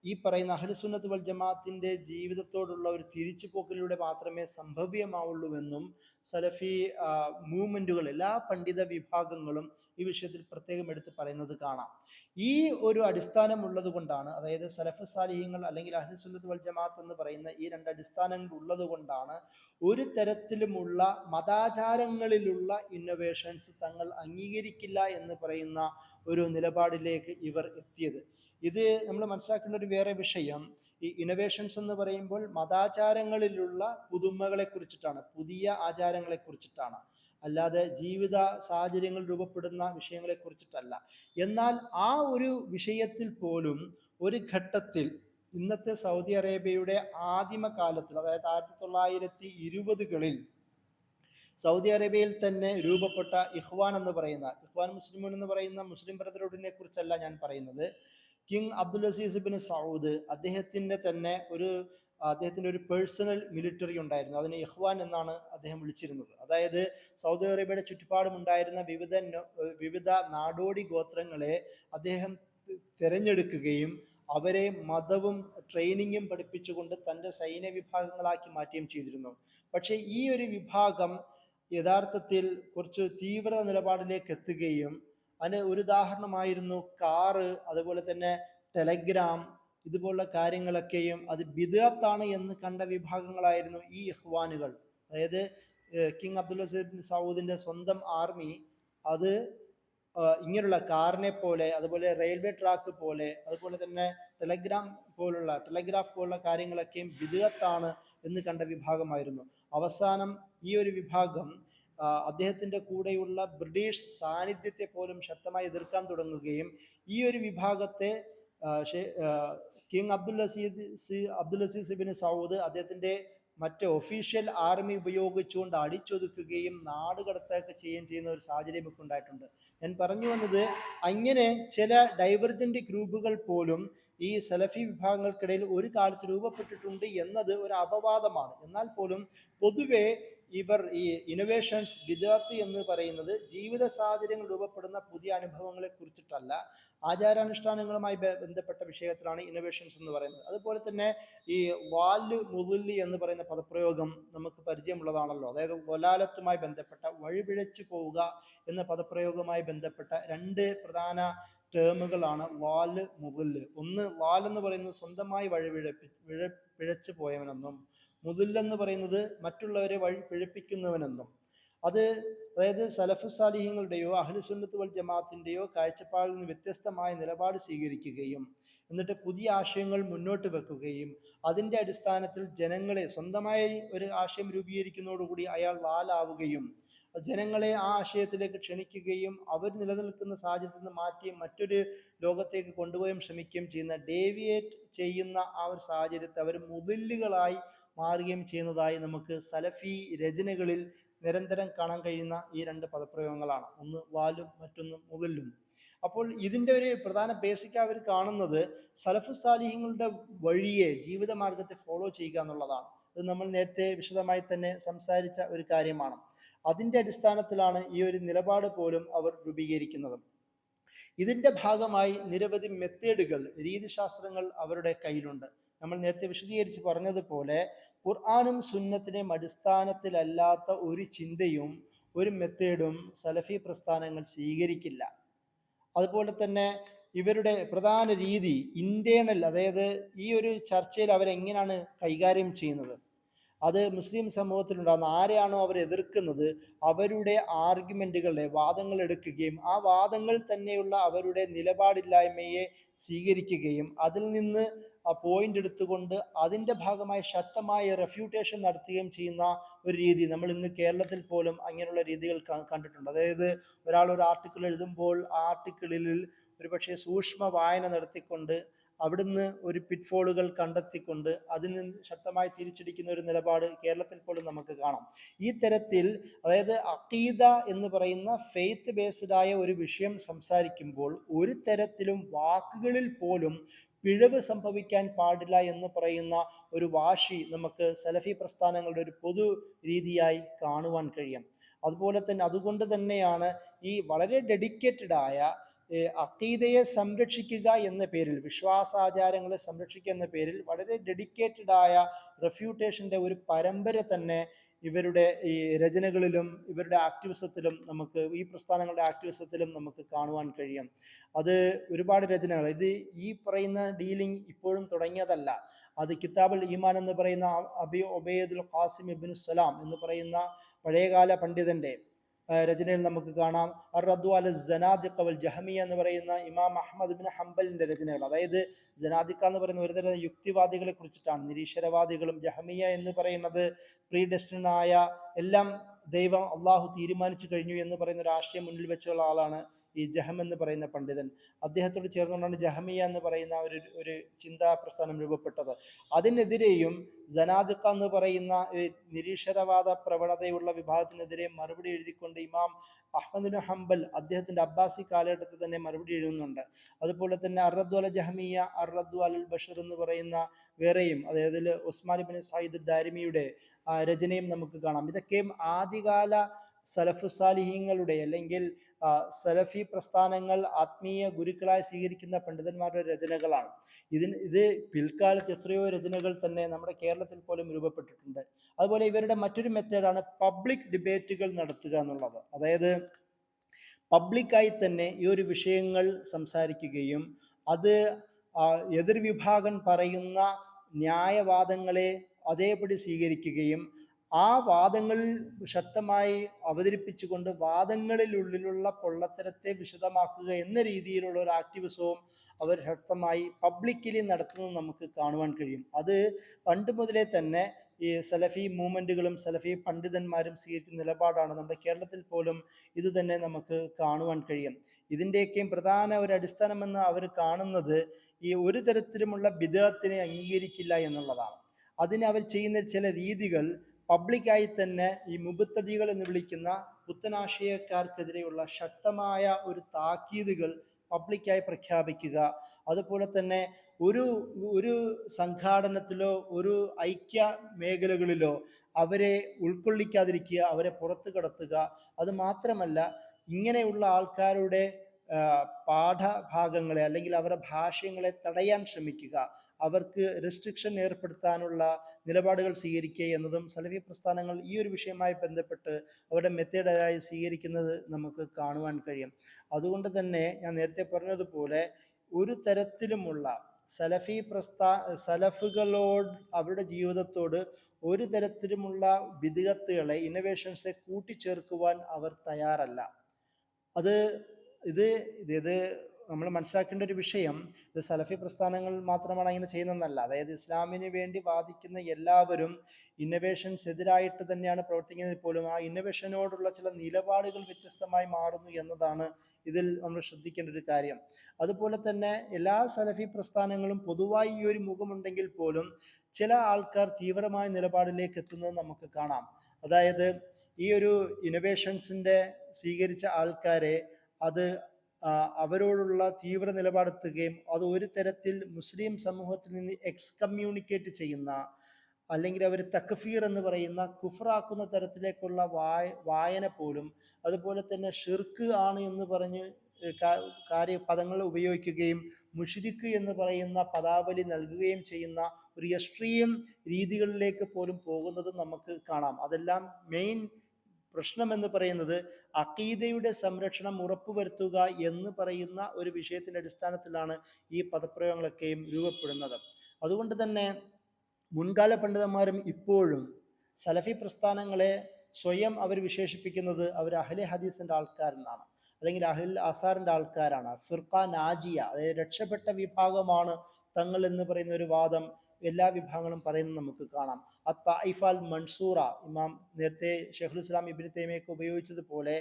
ഈ പറയുന്ന അഹ്ലുസുന്നത്ത് വൽ ജമാഅത്തിൻ്റെ ജീവിതത്തോടുള്ള ഒരു തിരിച്ചുപോക്കലിലൂടെ മാത്രമേ സംഭവ്യമാവുള്ളൂവെന്നും സലഫി മൂവ്മെൻറ്റുകൾ, എല്ലാ പണ്ഡിത വിഭാഗങ്ങളും ഈ വിഷയത്തിൽ പ്രത്യേകം എടുത്ത് പറയുന്നത് കാണാം. ഈ ഒരു അടിസ്ഥാനം ഉള്ളത് കൊണ്ടാണ്, അതായത് സലഫ് സാലിഹ്യങ്ങൾ അല്ലെങ്കിൽ അഹ്ലുസുന്നത്ത് വൽ ജമാഅത്ത് എന്ന് പറയുന്ന ഈ രണ്ട് അടിസ്ഥാനങ്ങൾ ഉള്ളത് കൊണ്ടാണ് ഒരു തരത്തിലുമുള്ള മതാചാരങ്ങളിലുള്ള ഇന്നോവേഷൻസ് തങ്ങൾ അംഗീകരിക്കില്ല എന്ന് പറയുന്ന ഒരു നിലപാടിലേക്ക് ഇവർ എത്തിയത്. ഇത് നമ്മൾ മനസ്സിലാക്കേണ്ട ഒരു വേറെ വിഷയം, ഈ ഇന്നോവേഷൻസ് എന്ന് പറയുമ്പോൾ മതാചാരങ്ങളിലുള്ള പുതുമകളെ കുറിച്ചിട്ടാണ്, പുതിയ ആചാരങ്ങളെ കുറിച്ചിട്ടാണ്, അല്ലാതെ ജീവിത സാഹചര്യങ്ങൾ രൂപപ്പെടുന്ന വിഷയങ്ങളെ കുറിച്ചിട്ടല്ല. എന്നാൽ ആ ഒരു വിഷയത്തിൽ പോലും ഒരു ഘട്ടത്തിൽ ഇന്നത്തെ സൗദി അറേബ്യയുടെ ആദിമകാലത്തിൽ, അതായത് 1920കളിൽ സൗദി അറേബ്യയിൽ തന്നെ രൂപപ്പെട്ട ഇഖ്വാൻ എന്ന് പറയുന്ന, ഇഖ്വാൻ മുസ്ലിമൂൻ എന്ന് പറയുന്ന മുസ്ലിം ബ്രദർഹുഡിനെ കുറിച്ചല്ല ഞാൻ പറയുന്നത്. King Abdul Aziz bin Saud അദ്ദേഹത്തിൻ്റെ ഒരു പേഴ്സണൽ മിലിറ്ററി ഉണ്ടായിരുന്നു. അതിനെ ഇഖ്വാൻ എന്നാണ് അദ്ദേഹം വിളിച്ചിരുന്നത്. അതായത് സൗദി അറേബ്യയുടെ ചുറ്റുപാടുമുണ്ടായിരുന്ന വിവിധ നാടോടി ഗോത്രങ്ങളെ അദ്ദേഹം തിരഞ്ഞെടുക്കുകയും അവരെ മതവും ട്രെയിനിങ്ങും പഠിപ്പിച്ചുകൊണ്ട് തൻ്റെ സൈന്യ വിഭാഗങ്ങളാക്കി മാറ്റുകയും ചെയ്തിരുന്നു. പക്ഷേ ഈ ഒരു വിഭാഗം യഥാർത്ഥത്തിൽ കുറച്ച് തീവ്ര നിലപാടിലേക്ക് എത്തുകയും, അതിന് ഒരു ഉദാഹരണമായിരുന്നു കാറ്, അതുപോലെ തന്നെ ടെലഗ്രാം, ഇതുപോലുള്ള കാര്യങ്ങളൊക്കെയും അത് ബിദ്അത്താണ് എന്ന് കണ്ട വിഭാഗങ്ങളായിരുന്നു ഈ ഇഖ്വാനുകൾ. അതായത് കിങ് അബ്ദുൽ അസീസ് ബിൻ സൗദിൻ്റെ സ്വന്തം ആർമി അത് ഇങ്ങനെയുള്ള കാറിനെ പോലെ, അതുപോലെ റെയിൽവേ ട്രാക്ക് പോലെ, അതുപോലെ തന്നെ ടെലഗ്രാഫ് പോലുള്ള കാര്യങ്ങളൊക്കെയും ബിദ്അത്താണ് എന്ന് കണ്ട വിഭാഗമായിരുന്നു. അവസാനം ഈ ഒരു വിഭാഗം അദ്ദേഹത്തിൻ്റെ കൂടെയുള്ള ബ്രിട്ടീഷ് സാന്നിധ്യത്തെ പോലും ശക്തമായി എതിർക്കാൻ തുടങ്ങുകയും ഈ ഒരു വിഭാഗത്തെ King Abdul Aziz bin Saud അദ്ദേഹത്തിൻ്റെ മറ്റ് ഒഫീഷ്യൽ ആർമി ഉപയോഗിച്ചുകൊണ്ട് അടിച്ചൊതുക്കുകയും നാടുകടത്തുകയൊക്കെ ചെയ്യുന്ന ഒരു സാഹചര്യമൊക്കെ ഉണ്ടായിട്ടുണ്ട്. ഞാൻ പറഞ്ഞു വന്നത്, അങ്ങനെ ചില ഡൈവർജന്റ് ഗ്രൂപ്പുകൾ പോലും ഈ സലഫി വിഭാഗങ്ങൾക്കിടയിൽ ഒരു കാലത്ത് രൂപപ്പെട്ടിട്ടുണ്ട് എന്നത് ഒരു അപവാദമാണ്. എന്നാൽ പോലും പൊതുവെ ഇവർ ഈ ഇന്നോവേഷൻസ്, ബിദ്അത്ത് എന്ന് പറയുന്നത് ജീവിത സാഹചര്യങ്ങൾ രൂപപ്പെടുന്ന പുതിയ അനുഭവങ്ങളെ കുറിച്ചിട്ടല്ല, ആചാരാനുഷ്ഠാനങ്ങളുമായി ബന്ധപ്പെട്ട വിഷയത്തിലാണ് ഇന്നോവേഷൻസ് എന്ന് പറയുന്നത്. അതുപോലെ തന്നെ ഈ വാല് മുദല്ലി എന്ന് പറയുന്ന പദപ്രയോഗം നമുക്ക് പരിചയമുള്ളതാണല്ലോ. അതായത് വലാലത്തുമായി ബന്ധപ്പെട്ട, വഴിപിഴച്ചു പോവുക എന്ന പദപ്രയോഗവുമായി ബന്ധപ്പെട്ട രണ്ട് പ്രധാന ടേമുകളാണ് വാല്, മുദല്ല്. ഒന്ന്, വാൽ എന്ന് പറയുന്നത് സ്വന്തമായി പിഴച്ചു പോയവനെന്നും, മുദല്ലെന്ന് പറയുന്നത് മറ്റുള്ളവരെ വഴി പിഴപ്പിക്കുന്നവനെന്നും. അതായത് സലഫു സാലിഹ്യങ്ങളുടെയോ അഹ്ലുസുന്നത്ത് വൽ ജമാഅത്തിൻ്റെയോ കാഴ്ചപ്പാടിൽ നിന്ന് വ്യത്യസ്തമായ നിലപാട് സ്വീകരിക്കുകയും എന്നിട്ട് പുതിയ ആശയങ്ങൾ മുന്നോട്ട് വെക്കുകയും അതിൻ്റെ അടിസ്ഥാനത്തിൽ ജനങ്ങളെ, സ്വന്തമായി ഒരു ആശയം രൂപീകരിക്കുന്നതോടുകൂടി അയാൾ വാലാവുകയും ജനങ്ങളെ ആ ആശയത്തിലേക്ക് ക്ഷണിക്കുകയും അവർ നിലനിൽക്കുന്ന സാഹചര്യത്തിൽ നിന്ന് മാറ്റി മറ്റൊരു ലോകത്തേക്ക് കൊണ്ടുപോകാൻ ശ്രമിക്കുകയും ചെയ്യുന്ന, ഡേവിയേറ്റ് ചെയ്യുന്ന ആ ഒരു സാഹചര്യത്തെ അവർ മുദല്ലുകളായി മാറുകയും ചെയ്യുന്നതായി നമുക്ക് സലഫി രചനകളിൽ നിരന്തരം കാണാൻ കഴിയുന്ന ഈ രണ്ട് പദപ്രയോഗങ്ങളാണ്. ഒന്ന് വാലും മറ്റൊന്ന് മുദല്ലും. അപ്പോൾ ഇതിൻ്റെ ഒരു പ്രധാന ബേസിക് അവർ കാണുന്നത് സലഫു സാലിഹ്യങ്ങളുടെ വഴിയെ, ജീവിതമാർഗത്തെ ഫോളോ ചെയ്യുക എന്നുള്ളതാണ്. ഇത് നമ്മൾ നേരത്തെ വിശദമായി തന്നെ സംസാരിച്ച ഒരു കാര്യമാണ്. അതിൻ്റെ അടിസ്ഥാനത്തിലാണ് ഈ ഒരു നിലപാട് പോലും അവർ രൂപീകരിക്കുന്നത്. ഇതിൻ്റെ ഭാഗമായി നിരവധി മെത്തേഡുകൾ, രീതിശാസ്ത്രങ്ങൾ അവരുടെ കയ്യിലുണ്ട്. നമ്മൾ നേരത്തെ വിശദീകരിച്ച് പറഞ്ഞതുപോലെ ഖുർആനും സുന്നത്തിനെയും അടിസ്ഥാനത്തിലല്ലാത്ത ഒരു ചിന്തയും ഒരു മെത്തേഡും സലഫി പ്രസ്ഥാനങ്ങൾ സ്വീകരിക്കില്ല. അതുപോലെ തന്നെ ഇവരുടെ പ്രധാന രീതി ഇന്റേണൽ, അതായത് ഈ ഒരു ചർച്ചയിൽ അവരെങ്ങനെയാണ് കൈകാര്യം ചെയ്യുന്നത്, അത് മുസ്ലിം സമൂഹത്തിലുണ്ടാകുന്ന ആരെയാണോ അവർ എതിർക്കുന്നത് അവരുടെ ആർഗ്യുമെന്റുകളുടെ വാദങ്ങൾ എടുക്കുകയും ആ വാദങ്ങൾ തന്നെയുള്ള അവരുടെ നിലപാടില്ലായ്മയെ സ്വീകരിക്കുകയും അതിൽ നിന്ന് ആ പോയിന്റ് എടുത്തുകൊണ്ട് അതിൻ്റെ ഭാഗമായി ശക്തമായ റെഫ്യൂട്ടേഷൻ നടത്തുകയും ചെയ്യുന്ന ഒരു രീതി നമ്മൾ ഇന്ന് കേരളത്തിൽ പോലും അങ്ങനെയുള്ള രീതികൾ കണ്ടിട്ടുണ്ട്. അതായത് ഒരാൾ ഒരു ആർട്ടിക്കിൾ എഴുതുമ്പോൾ ആ ആർട്ടിക്കിളിൽ ഒരുപക്ഷെ സൂക്ഷ്മ വായന നടത്തിക്കൊണ്ട് അവിടുന്ന് ഒരു പിറ്റ്ഫോളുകൾ കണ്ടെത്തിക്കൊണ്ട് അതിൽ നിന്ന് ശക്തമായി തിരിച്ചടിക്കുന്ന ഒരു നിലപാട് കേരളത്തിൽ പോലും നമുക്ക് കാണാം. ഈ തരത്തിൽ, അതായത് അഖീദ എന്ന് പറയുന്ന ഫെയ്ത്ത് ബേസ്ഡ് ആയ ഒരു വിഷയം സംസാരിക്കുമ്പോൾ ഒരു തരത്തിലും വാക്കുകളിൽ പോലും പിഴവ് സംഭവിക്കാൻ പാടില്ല എന്ന് പറയുന്ന ഒരു വാശി നമുക്ക് സലഫി പ്രസ്ഥാനങ്ങളുടെ ഒരു പൊതു രീതിയായി കാണുവാൻ കഴിയും. അതുകൊണ്ട് തന്നെയാണ് ഈ വളരെ ഡെഡിക്കേറ്റഡ് ആയ അഖീദയെ സംരക്ഷിക്കുക എന്ന പേരിൽ, വിശ്വാസാചാരങ്ങളെ സംരക്ഷിക്കുക എന്ന പേരിൽ വളരെ ഡെഡിക്കേറ്റഡ് ആയ റെഫ്യൂട്ടേഷൻ്റെ ഒരു പരമ്പര തന്നെ ഇവരുടെ ഈ രചനകളിലും ഇവരുടെ ആക്ടിവിസത്തിലും നമുക്ക്, ഈ പ്രസ്ഥാനങ്ങളുടെ ആക്ടിവിസത്തിലും നമുക്ക് കാണുവാൻ കഴിയും. അത് ഒരുപാട് രചനകൾ, ഇത് ഈ പറയുന്ന ഡീലിംഗ് ഇപ്പോഴും തുടങ്ങിയതല്ല. അത് കിതാബുൽ ഈമാൻ എന്ന് പറയുന്ന അബി ഒബൈദുൽ ഖാസിം ഇബ്നു സലാം എന്ന് പറയുന്ന പഴയകാല പണ്ഡിതന്റെ രചനയിൽ നമുക്ക് കാണാം. അർ-റദ്ദു അല സനാദിഖ വൽ ജഹമിയ എന്ന് പറയുന്ന ഇമാം അഹ്മദ് ഇബ്നു ഹംബലിന്റെ രചനകൾ. അതായത് ജനാദിക്ക എന്ന് പറയുന്ന ഒരുതരം യുക്തിവാദികളെ കുറിച്ചിട്ടാണ്, നിരീശ്വരവാദികളും. ജഹമിയ എന്ന് പറയുന്നത് പ്രീഡെസ്റ്റിനായ, എല്ലാം ദൈവം അള്ളാഹു തീരുമാനിച്ചു കഴിഞ്ഞു എന്ന് പറയുന്ന ഒരു ആശയം മുന്നിൽ വെച്ചുള്ള ആളാണ് ഈ ജഹം എന്ന് പറയുന്ന പണ്ഡിതൻ. അദ്ദേഹത്തോട് ചേർന്നുകൊണ്ടാണ് ജഹമിയ എന്ന് പറയുന്ന ഒരു ചിന്താ പ്രസ്ഥാനം രൂപപ്പെട്ടത്. അതിനെതിരെയും ജനാദിക്ക എന്ന് പറയുന്ന നിരീശ്വരവാദ പ്രവണതയുള്ള വിഭാഗത്തിനെതിരെ മറുപടി എഴുതിക്കൊണ്ട് ഇമാം അഹ്മദ് ബിൻ ഹംബൽ അദ്ദേഹത്തിന്റെ അബ്ബാസി കാലഘട്ടത്തിൽ തന്നെ മറുപടി എഴുതുന്നുണ്ട്. അതുപോലെ തന്നെ അർ-റദ്ദു അല ജഹമിയ, അർ-റദ്ദു അൽ ബഷർ എന്ന് പറയുന്ന വേറെയും, അതായത് ഉസ്മാൻ ഇബ്നു സഈദ് ദാരിമിയുടെ രചനയും നമുക്ക് കാണാം. ഇതൊക്കെയും ആദ്യകാല സലഫു സാലിഹീങ്ങളുടെ അല്ലെങ്കിൽ സലഫി പ്രസ്ഥാനങ്ങൾ ആത്മീയ ഗുരുക്കളായി സ്വീകരിക്കുന്ന പണ്ഡിതന്മാരുടെ രചനകളാണ്. ഇത് പിൽക്കാലത്ത് എത്രയോ രചനകൾ തന്നെ നമ്മുടെ കേരളത്തിൽ പോലും രൂപപ്പെട്ടിട്ടുണ്ട്. അതുപോലെ ഇവരുടെ മറ്റൊരു മെത്തേഡാണ് പബ്ലിക് ഡിബേറ്റുകൾ നടത്തുക എന്നുള്ളത്. അതായത് പബ്ലിക്കായി തന്നെ ഈ ഒരു വിഷയങ്ങൾ സംസാരിക്കുകയും അത് എതിർവിഭാഗം പറയുന്ന ന്യായവാദങ്ങളെ അതേപടി സ്വീകരിക്കുകയും ആ വാദങ്ങളിൽ ശക്തമായി അവതരിപ്പിച്ചുകൊണ്ട് വാദങ്ങളിലുള്ളിലുള്ള പൊള്ളത്തരത്തെ വിശദമാക്കുക എന്ന രീതിയിലുള്ള ഒരു ആക്ടിവിസവും അവർ ശക്തമായി പബ്ലിക്കലി നടത്തുന്നത് നമുക്ക് കാണുവാൻ കഴിയും. അത് പണ്ട് മുതലേ തന്നെ ഈ സലഫി മൂവ്മെൻറ്റുകളും സലഫി പണ്ഡിതന്മാരും സ്വീകരിക്കുന്ന നിലപാടാണ്. നമ്മുടെ കേരളത്തിൽ പോലും ഇത് തന്നെ നമുക്ക് കാണുവാൻ കഴിയും. ഇതിൻ്റെയൊക്കെയും പ്രധാന ഒരു അടിസ്ഥാനമെന്ന് അവർ കാണുന്നത് ഈ ഒരു തരത്തിലുമുള്ള ബിദ്അത്തിനെ അംഗീകരിക്കില്ല എന്നുള്ളതാണ്. അതിന് അവർ ചെയ്യുന്ന ചില രീതികൾ പബ്ലിക്കായി തന്നെ ഈ മുബത്തദികൾ എന്ന് വിളിക്കുന്ന പുത്തനാശയക്കാർക്കെതിരെയുള്ള ശക്തമായ ഒരു താക്കീതുകൾ പബ്ലിക്കായി പ്രഖ്യാപിക്കുക. അതുപോലെ തന്നെ ഒരു സംഘാടനത്തിലോ ഒരു ഐക്യ മേഖലകളിലോ അവരെ ഉൾക്കൊള്ളിക്കാതിരിക്കുക, അവരെ പുറത്തു കടത്തുക. അത് മാത്രമല്ല, ഇങ്ങനെയുള്ള ആൾക്കാരുടെ പാഠഭാഗങ്ങളെ അല്ലെങ്കിൽ അവരുടെ ഭാഷ്യങ്ങളെ തടയാൻ ശ്രമിക്കുക, അവർക്ക് റെസ്ട്രിക്ഷൻ ഏർപ്പെടുത്താനുള്ള നിലപാടുകൾ സ്വീകരിക്കുക എന്നതും സലഫി പ്രസ്ഥാനങ്ങൾ ഈ ഒരു വിഷയവുമായി ബന്ധപ്പെട്ട് അവരുടെ മെത്തേഡായി സ്വീകരിക്കുന്നത് നമുക്ക് കാണുവാൻ കഴിയും. അതുകൊണ്ട് തന്നെ ഞാൻ നേരത്തെ പറഞ്ഞതുപോലെ ഒരു തരത്തിലുമുള്ള സലഫുകളോട്, അവരുടെ ജീവിതത്തോട് ഒരു തരത്തിലുമുള്ള ബിദ്അത്തുകളെ, ഇന്നോവേഷൻസെ കൂട്ടിച്ചേർക്കുവാൻ അവർ തയ്യാറല്ല. ഇത് നമ്മൾ മനസ്സിലാക്കേണ്ട ഒരു വിഷയം, ഇത് സലഫി പ്രസ്ഥാനങ്ങൾ മാത്രമാണ് അങ്ങനെ ചെയ്യുന്നതെന്നല്ല. അതായത് ഇസ്ലാമിന് വേണ്ടി വാദിക്കുന്ന എല്ലാവരും ഇന്നോവേഷൻസ് എതിരായിട്ട് തന്നെയാണ് പ്രവർത്തിക്കുന്നത്. പോലും ആ ഇന്നോവേഷനോടുള്ള ചില നിലപാടുകൾ വ്യത്യസ്തമായി മാറുന്നു എന്നതാണ് ഇതിൽ നമ്മൾ ശ്രദ്ധിക്കേണ്ട ഒരു കാര്യം. അതുപോലെ തന്നെ എല്ലാ സലഫി പ്രസ്ഥാനങ്ങളും പൊതുവായി ഈ ഒരു മുഖമുണ്ടെങ്കിൽ പോലും ചില ആൾക്കാർ തീവ്രമായ നിലപാടിലേക്ക് എത്തുന്നത് നമുക്ക് കാണാം. അതായത് ഈ ഒരു ഇന്നോവേഷൻസിൻ്റെ സ്വീകരിച്ച ആൾക്കാരെ അത് അവരോടുള്ള തീവ്ര നിലപാടെത്തുകയും അത് ഒരു തരത്തിൽ മുസ്ലിം സമൂഹത്തിൽ നിന്ന് എക്സ്കമ്മ്യൂണിക്കേറ്റ് ചെയ്യുന്ന, അല്ലെങ്കിൽ അവർ തക്ഫീർ എന്ന് പറയുന്ന കുഫറാക്കുന്ന തരത്തിലേക്കുള്ള വായന പോലും, അതുപോലെ തന്നെ ഷിർക്ക് ആണ് എന്ന് പറഞ്ഞ് പദങ്ങൾ ഉപയോഗിക്കുകയും മുഷ്രിക്ക് എന്ന് പറയുന്ന പദാവലി നൽകുകയും ചെയ്യുന്ന ഒരു എക്സ്ട്രീം രീതികളിലേക്ക് പോലും പോകുന്നത് നമുക്ക് കാണാം. അതെല്ലാം മെയിൻ പ്രശ്നം എന്ന് പറയുന്നത് അഖീദയുടെ സംരക്ഷണം ഉറപ്പുവരുത്തുക എന്ന് പറയുന്ന ഒരു വിഷയത്തിൻ്റെ അടിസ്ഥാനത്തിലാണ് ഈ പദപ്രയോഗങ്ങളൊക്കെയും രൂപപ്പെടുന്നത്. അതുകൊണ്ട് തന്നെ മുൻകാല പണ്ഡിതന്മാരും ഇപ്പോഴും സലഫി പ്രസ്ഥാനങ്ങളെ സ്വയം അവർ വിശേഷിപ്പിക്കുന്നത് അവർ അഹ്ലെ ഹദീസിൻ്റെ ആൾക്കാരെന്നാണ്, അല്ലെങ്കിൽ അഹ്ൽ അസാറിൻ്റെ ആൾക്കാരാണ്. ഫിർഖ നാജിയ, അതായത് രക്ഷപ്പെട്ട വിഭാഗമാണ് തങ്ങൾ എന്ന് പറയുന്ന ഒരു വാദം എല്ലാ വിഭാഗങ്ങളും പറയുന്നത് നമുക്ക് കാണാം. അത്തായിഫ അൽ മൻസൂറ, ഇമാം നേരത്തെ ഷെയ്ഖുൽ ഇസ്ലാം ഇബ്നു തൈമിയ്യൊക്കെ ഉപയോഗിച്ചതുപോലെ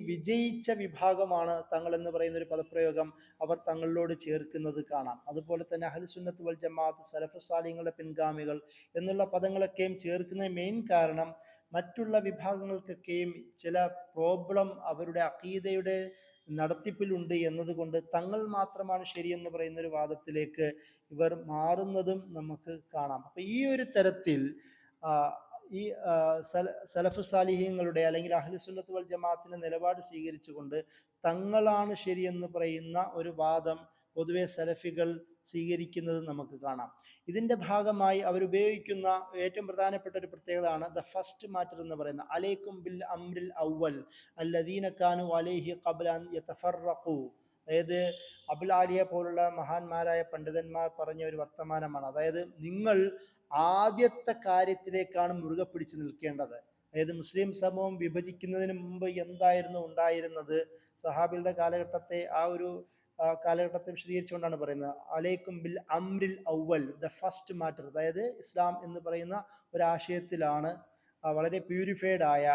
വിജയിച്ച വിഭാഗമാണ് തങ്ങൾ എന്ന് പറയുന്ന ഒരു പദപ്രയോഗം അവർ തങ്ങളിലോട് ചേർക്കുന്നത് കാണാം. അതുപോലെ തന്നെ അഹ്ലു സുന്നത്ത് വൽ ജമാഅത്ത്, സലഫു സാലിഹ്ങ്ങളുടെ പിൻഗാമികൾ എന്നുള്ള പദങ്ങളൊക്കെയും ചേർക്കുന്ന മെയിൻ കാരണം മറ്റുള്ള വിഭാഗങ്ങൾക്കൊക്കെയും ചില പ്രോബ്ലം അവരുടെ അഖീദയുടെ നടത്തിപ്പിലുണ്ട് എന്നതുകൊണ്ട് തങ്ങൾ മാത്രമാണ് ശരിയെന്ന് പറയുന്ന ഒരു വാദത്തിലേക്ക് ഇവർ മാറുന്നതും നമുക്ക് കാണാം. അപ്പൊ ഈ ഒരു തരത്തിൽ ഈ സലഫു സാലിഹ്യങ്ങളുടെ അല്ലെങ്കിൽ അഹ്ലു സുന്നത്ത് വൽ ജമാഅത്തിന്റെ നിലപാട് സ്വീകരിച്ചുകൊണ്ട് തങ്ങളാണ് ശരിയെന്ന് പറയുന്ന ഒരു വാദം പൊതുവെ സലഫികൾ സ്വീകരിക്കുന്നത് നമുക്ക് കാണാം. ഇതിൻ്റെ ഭാഗമായി അവരുപയോഗിക്കുന്ന ഏറ്റവും പ്രധാനപ്പെട്ട ഒരു പ്രത്യേകതയാണ് ദ ഫസ്റ്റ് മാറ്റർ എന്ന് പറയുന്നത്. അലൈക്കും ബിൽ അംരിൽ അവൽ അല്ലദീന കാനു അലൈഹി ഖബ്ല അൻ യതഫറഖു. അതായത് അബുൽ ആലിയ പോലുള്ള മഹാന്മാരായ പണ്ഡിതന്മാർ പറഞ്ഞ ഒരു വർത്തമാനമാണ്. അതായത് നിങ്ങൾ ആദ്യത്തെ കാര്യത്തിലേക്കാണ് മുറുകെ പിടിച്ചു നിൽക്കേണ്ടത്. അതായത് മുസ്ലിം സമൂഹം വിഭജിക്കുന്നതിന് മുമ്പ് എന്തായിരുന്നു ഉണ്ടായിരുന്നത്, സഹാബികളുടെ കാലഘട്ടത്തെ ആ ഒരു കാലഘട്ടത്തെ വിശദീകരിച്ചുകൊണ്ടാണ് പറയുന്നത്. അലൈക്കും ബിൽ അംരിൽ അവൽ, ദ ഫസ്റ്റ് മാറ്റർ. അതായത് ഇസ്ലാം എന്ന് പറയുന്ന ഒരാശയത്തിലാണ് വളരെ പ്യൂരിഫൈഡ് ആയ,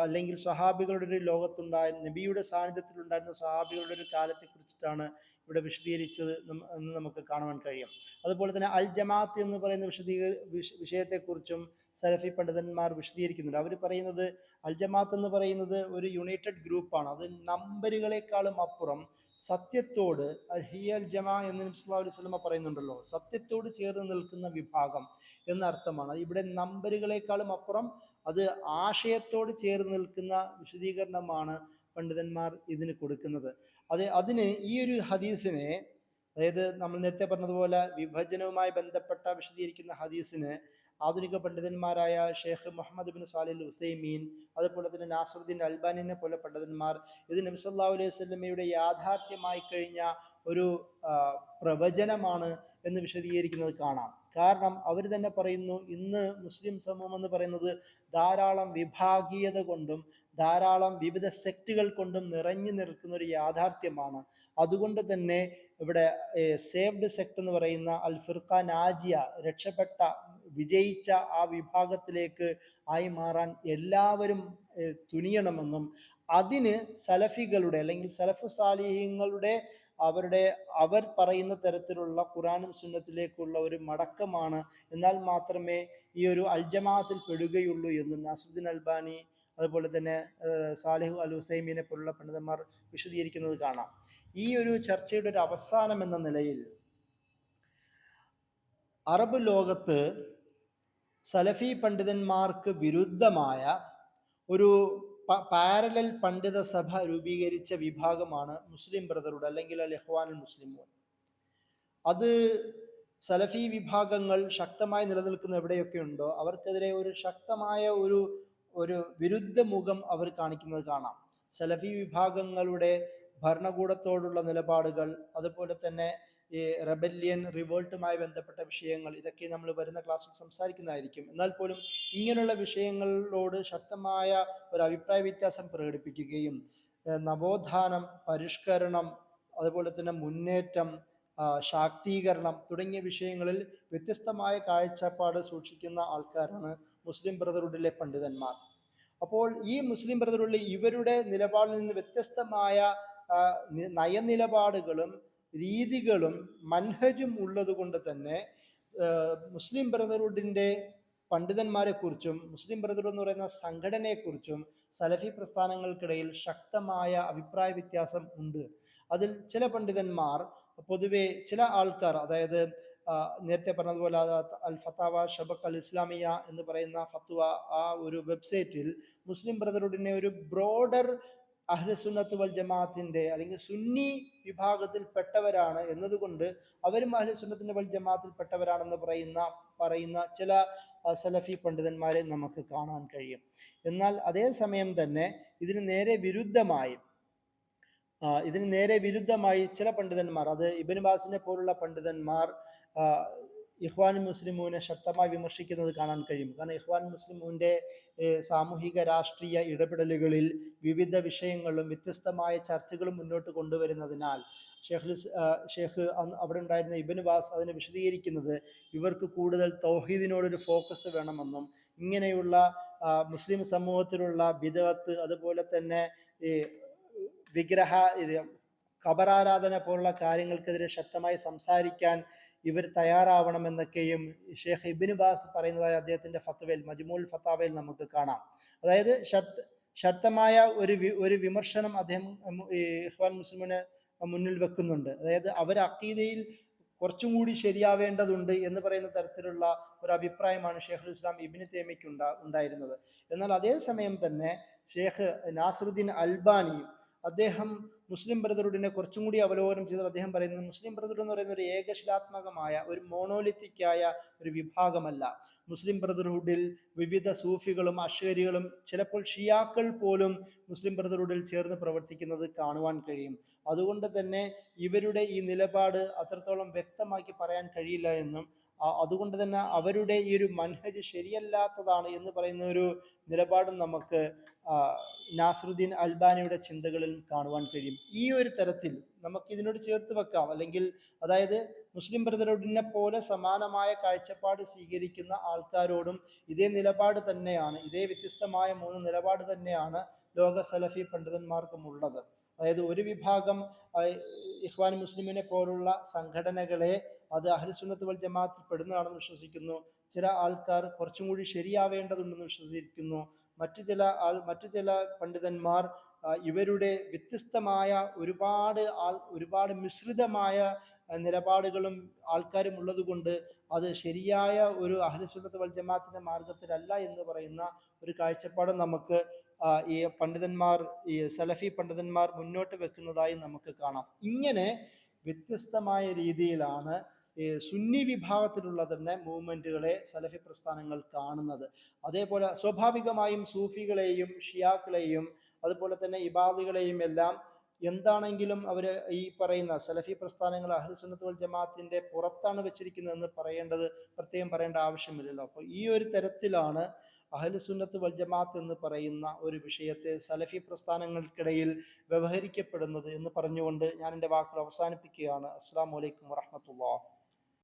അല്ലെങ്കിൽ സ്വഹാബികളുടെ ഒരു ലോകത്തുണ്ടായ, നബിയുടെ സാന്നിധ്യത്തിലുണ്ടായിരുന്ന സ്വഹാബികളുടെ ഒരു കാലത്തെ കുറിച്ചിട്ടാണ് ഇവിടെ വിശദീകരിച്ചത് എന്ന് നമുക്ക് കാണുവാൻ കഴിയും. അതുപോലെ തന്നെ അൽ ജമാഅത്ത് എന്ന് പറയുന്ന വിഷയത്തെക്കുറിച്ചും സലഫി പണ്ഡിതന്മാർ വിശദീകരിക്കുന്നുണ്ട്. അവർ പറയുന്നത് അൽ ജമാഅത്ത് എന്ന് പറയുന്നത് ഒരു യുണൈറ്റഡ് ഗ്രൂപ്പാണ്. അത് നമ്പറുകളെക്കാളും അപ്പുറം സത്യത്തോട്, ഹിയൽ ജമാ എന്ന് നബി സല്ലല്ലാഹു അലൈഹി വസല്ലം പറയുന്നുണ്ടല്ലോ, സത്യത്തോട് ചേർന്ന് നിൽക്കുന്ന വിഭാഗം എന്നർത്ഥമാണ്. ഇവിടെ നമ്പറുകളെക്കാളും അപ്പുറം അത് ആശയത്തോട് ചേർന്ന് നിൽക്കുന്ന വിശദീകരണമാണ് പണ്ഡിതന്മാർ ഇതിന് കൊടുക്കുന്നത്. അതിന് ഈ ഒരു ഹദീസിനെ, അതായത് നമ്മൾ നേരത്തെ പറഞ്ഞതുപോലെ വിഭജനവുമായി ബന്ധപ്പെട്ട വിശദീകരിക്കുന്ന ഹദീസിന് ആധുനിക പണ്ഡിതന്മാരായ ഷെയ്ഖ് മുഹമ്മദ് ബിൻ സാലിഹ് ഉസൈമീൻ, അതുപോലെ തന്നെ നാസറുദ്ദീൻ അൽബാനിനെ പോലെ പണ്ഡിതന്മാർ ഇത് നബി സല്ലല്ലാഹു അലൈഹി വസല്ലമയുടെ യാഥാർത്ഥ്യമായി കഴിഞ്ഞ ഒരു പ്രവചനമാണ് എന്ന് വിശദീകരിക്കുന്നത് കാണാം. കാരണം അവർ തന്നെ പറയുന്നു, ഇന്ന് മുസ്ലിം സമൂഹം എന്ന് പറയുന്നത് ധാരാളം വിഭാഗീയത കൊണ്ടും ധാരാളം വിവിധ സെക്റ്റുകൾ കൊണ്ടും നിറഞ്ഞു നിൽക്കുന്ന ഒരു യാഥാർത്ഥ്യമാണ്. അതുകൊണ്ട് തന്നെ ഇവിടെ സേവ്ഡ് സെക്ട് എന്ന് പറയുന്ന അൽ ഫിർഖ നാജിയ, രക്ഷപ്പെട്ട വിജയിച്ച ആ വിഭാഗത്തിലേക്ക് ആയി മാറാൻ എല്ലാവരും തുനിയണമെന്നും അതിന് സലഫികളുടെ അല്ലെങ്കിൽ സലഫു സാലിഹ്യങ്ങളുടെ അവർ പറയുന്ന തരത്തിലുള്ള ഖുറാനും സുന്നത്തിലേക്കുള്ള ഒരു മടക്കമാണ്, എന്നാൽ മാത്രമേ ഈ ഒരു അൽജമാഅത്തിൽ പെടുകയുള്ളൂ എന്നും നാസറുദ്ദീൻ അൽബാനി അതുപോലെ തന്നെ സാലിഹ് അൽ ഹുസൈമിനെ പോലുള്ള പണ്ഡിതന്മാർ വിശദീകരിക്കുന്നത് കാണാം. ഈ ഒരു ചർച്ചയുടെ ഒരു അവസാനം എന്ന നിലയിൽ അറബ് ലോകത്ത് സലഫി പണ്ഡിതന്മാർക്ക് വിരുദ്ധമായ ഒരു പാരലൽ പണ്ഡിത സഭ രൂപീകരിച്ച വിഭാഗമാണ് മുസ്ലിം ബ്രദർഹുഡ് അല്ലെങ്കിൽ അൽ ഇഖ്വാനുൽ മുസ്ലിമൂൻ. അത് സലഫി വിഭാഗങ്ങൾ ശക്തമായി നിലനിൽക്കുന്ന എവിടെയൊക്കെ ഉണ്ടോ അവർക്കെതിരെ ഒരു ശക്തമായ ഒരു വിരുദ്ധ മുഖം അവർ കാണിക്കുന്നത് കാണാം. സലഫി വിഭാഗങ്ങളുടെ ഭരണകൂടത്തോടുള്ള നിലപാടുകൾ, അതുപോലെ തന്നെ ഈ റെബല്യൻ, റിവോൾട്ടുമായി ബന്ധപ്പെട്ട വിഷയങ്ങൾ, ഇതൊക്കെ നമ്മൾ വരുന്ന ക്ലാസ്സിൽ സംസാരിക്കുന്നതായിരിക്കും. എന്നാൽ പോലും ഇങ്ങനെയുള്ള വിഷയങ്ങളോട് ശക്തമായ ഒരു അഭിപ്രായ വ്യത്യാസം പ്രകടിപ്പിക്കുകയും നവോത്ഥാനം, പരിഷ്കരണം, അതുപോലെ തന്നെ മുന്നേറ്റം, ശാക്തീകരണം തുടങ്ങിയ വിഷയങ്ങളിൽ വ്യത്യസ്തമായ കാഴ്ചപ്പാട് സൂക്ഷിക്കുന്ന ആൾക്കാരാണ് മുസ്ലിം ബ്രദർഹുഡിലെ പണ്ഡിതന്മാർ. അപ്പോൾ ഈ മുസ്ലിം ബ്രദർഹുഡിലെ ഇവരുടെ നിലപാടിൽ നിന്ന് വ്യത്യസ്തമായ നയനിലപാടുകളും രീതികളും മൻഹജും ഉള്ളത് കൊണ്ട് തന്നെ മുസ്ലിം ബ്രദർഹുഡിൻ്റെ പണ്ഡിതന്മാരെ കുറിച്ചും മുസ്ലിം ബ്രദർഹുഡ് എന്ന് പറയുന്ന സംഘടനയെക്കുറിച്ചും സലഫി പ്രസ്ഥാനങ്ങൾക്കിടയിൽ ശക്തമായ അഭിപ്രായ വ്യത്യാസം ഉണ്ട്. അതിൽ ചില പണ്ഡിതന്മാർ, പൊതുവെ ചില ആൾക്കാർ, അതായത് നേരത്തെ പറഞ്ഞതുപോലെ അൽ ഫത്താവ ഷബക് അൽ ഇസ്ലാമിയ എന്ന് പറയുന്ന ഫത്വ, ആ ഒരു വെബ്സൈറ്റിൽ മുസ്ലിം ബ്രദർഹുഡിനെ ഒരു ബ്രോഡർ അഹ്ലുസുന്നത്ത് വൽ ജമാഅത്തിന്റെ അല്ലെങ്കിൽ സുന്നി വിഭാഗത്തിൽ പെട്ടവരാണ് എന്നതുകൊണ്ട് അവരും അഹ്ലുസുന്നത്തിന്റെ വൽ ജമാഅത്തിൽ പെട്ടവരാണെന്ന് പറയുന്ന ചില സലഫി പണ്ഡിതന്മാരെ നമുക്ക് കാണാൻ കഴിയും. എന്നാൽ അതേസമയം തന്നെ ഇതിന് നേരെ വിരുദ്ധമായി ചില പണ്ഡിതന്മാർ, അത് ഇബ്നു ബാസിനെ പോലുള്ള പണ്ഡിതന്മാർ ഇഖ്വാൻ മുസ്ലിമൂനെ ശക്തമായി വിമർശിക്കുന്നത് കാണാൻ കഴിയും. കാരണം ഇഖ്വാൻ മുസ്ലിമൂന്റെ സാമൂഹിക രാഷ്ട്രീയ ഇടപെടലുകളിൽ വിവിധ വിഷയങ്ങളും വ്യത്യസ്തമായ ചർച്ചകളും മുന്നോട്ട് കൊണ്ടുവരുന്നതിനാൽ ഷേഖ് അവിടെ ഉണ്ടായിരുന്ന ഇബ്നു ബാസ് അതിനെ വിശദീകരിക്കുന്നത് ഇവർക്ക് കൂടുതൽ തൗഹീദിനോടൊരു ഫോക്കസ് വേണമെന്നും ഇങ്ങനെയുള്ള മുസ്ലിം സമൂഹത്തിലുള്ള ബിദ്അത്ത്, അതുപോലെ തന്നെ ഖബറാരാധന പോലുള്ള കാര്യങ്ങൾക്കെതിരെ ശക്തമായി സംസാരിക്കാൻ ഇവർ തയ്യാറാവണമെന്നൊക്കെയും ഷേഖ് ഇബ്നു ബാസ് പറയുന്നതായി അദ്ദേഹത്തിന്റെ ഫത്വയിൽ, മജ്മൂൽ ഫത്താവയിൽ നമുക്ക് കാണാം. അതായത് ശക്തമായ ഒരു വിമർശനം അദ്ദേഹം ഇഖ്വാൻ മുസ്ലിമിന് മുന്നിൽ വെക്കുന്നുണ്ട്. അതായത് അവർ അഖീദയിൽ കുറച്ചും കൂടി ശരിയാവേണ്ടതുണ്ട് എന്ന് പറയുന്ന തരത്തിലുള്ള ഒരു അഭിപ്രായമാണ് ഷേഖുൽ ഇസ്ലാം ഇബ്നു തൈമിയ്ക്ക് ഉണ്ടായിരുന്നത്. എന്നാൽ അതേസമയം തന്നെ ഷേഖ് നാസറുദ്ദീൻ അൽബാനി അദ്ദേഹം മുസ്ലിം ബ്രദർഹുഡിനെ കുറച്ചും കൂടി അവലോകനം ചെയ്തത് അദ്ദേഹം പറയുന്നത് മുസ്ലിം ബ്രദർഹുഡ് എന്ന് പറയുന്ന ഒരു ഏകശിലാത്മകമായ ഒരു മോണോലിത്തിക്കായ ഒരു വിഭാഗമല്ല. മുസ്ലിം ബ്രദർഹുഡിൽ വിവിധ സൂഫികളും അശ്വരികളും ചിലപ്പോൾ ഷിയാക്കൾ പോലും മുസ്ലിം ബ്രദർഹുഡിൽ ചേർന്ന് പ്രവർത്തിക്കുന്നത് കാണുവാൻ കഴിയും. അതുകൊണ്ട് തന്നെ ഇവരുടെ ഈ നിലപാട് അത്രത്തോളം വ്യക്തമാക്കി പറയാൻ കഴിയില്ല എന്നും അതുകൊണ്ട് തന്നെ അവരുടെ ഈ ഒരു മൻഹജ് ശരിയല്ലാത്തതാണ് എന്ന് പറയുന്ന ഒരു നിലപാടും നമുക്ക് നാസറുദ്ദീൻ അൽബാനിയുടെ ചിന്തകളിൽ കാണുവാൻ കഴിയും. ഈ ഒരു തരത്തിൽ നമുക്ക് ഇതിനോട് ചേർത്ത് വെക്കാം, അല്ലെങ്കിൽ അതായത് മുസ്ലിം ബ്രദർഹുഡിനെ പോലെ സമാനമായ കാഴ്ചപ്പാട് സ്വീകരിക്കുന്ന ആൾക്കാരോടും ഇതേ നിലപാട് തന്നെയാണ്, ഇതേ വ്യത്യസ്തമായ 3 നിലപാട് തന്നെയാണ് ലോക സലഫി പണ്ഡിതന്മാർക്കും ഉള്ളത്. അതായത് ഒരു വിഭാഗം ഇഖ്വാൻ മുസ്ലിമിനെ പോലുള്ള സംഘടനകളെ അത് അഹ്ലുസുന്നത്ത് വൽ ജമാഅത്തിൽ പെടുന്നതാണെന്ന് വിശ്വസിക്കുന്നു. ചില ആൾക്കാർ കുറച്ചും കൂടി ശരിയാവേണ്ടതുണ്ടെന്ന് വിശ്വസിക്കുന്നു. മറ്റു ചില പണ്ഡിതന്മാർ ഇവരുടെ വ്യത്യസ്തമായ ഒരുപാട് മിശ്രിതമായ നിലപാടുകളും ആൾക്കാരും ഉള്ളത് കൊണ്ട് അത് ശരിയായ ഒരു അഹ്ലുസുന്നത്ത് വൽ ജമാഅത്തിന്റെ മാർഗത്തിലല്ല എന്ന് പറയുന്ന ഒരു കാഴ്ചപ്പാട് നമുക്ക് ഈ സലഫി പണ്ഡിതന്മാർ മുന്നോട്ട് വെക്കുന്നതായി നമുക്ക് കാണാം. ഇങ്ങനെ വ്യത്യസ്തമായ രീതിയിലാണ് സുന്നി വിഭാഗത്തിലുള്ള തന്നെ മൂവ്മെന്റുകളെ സലഫി പ്രസ്ഥാനങ്ങൾ കാണുന്നത്. അതേപോലെ സ്വാഭാവികമായും സൂഫികളെയും ഷിയാക്കളെയും അതുപോലെ തന്നെ ഇബാദികളെയും എല്ലാം എന്താണെങ്കിലും അവർ ഈ പറയുന്ന സലഫി പ്രസ്ഥാനങ്ങൾ അഹ്ലുസുന്നത്ത് വൽ ജമാഅത്തിന്റെ പുറത്താണ് വെച്ചിരിക്കുന്നതെന്ന് പ്രത്യേകം പറയേണ്ട ആവശ്യമില്ലല്ലോ. അപ്പോൾ ഈ ഒരു തരത്തിലാണ് അഹ്ലുസുന്നത്ത് വൽ ജമാഅത്ത് എന്ന് പറയുന്ന ഒരു വിഷയത്തെ സലഫി പ്രസ്ഥാനങ്ങൾക്കിടയിൽ വ്യവഹരിക്കപ്പെടുന്നത് എന്ന് പറഞ്ഞുകൊണ്ട് ഞാൻ എൻ്റെ വാക്കുകൾ അവസാനിപ്പിക്കുകയാണ്. അസ്സലാമു അലൈക്കും വറഹ്മത്തുള്ളാഹി.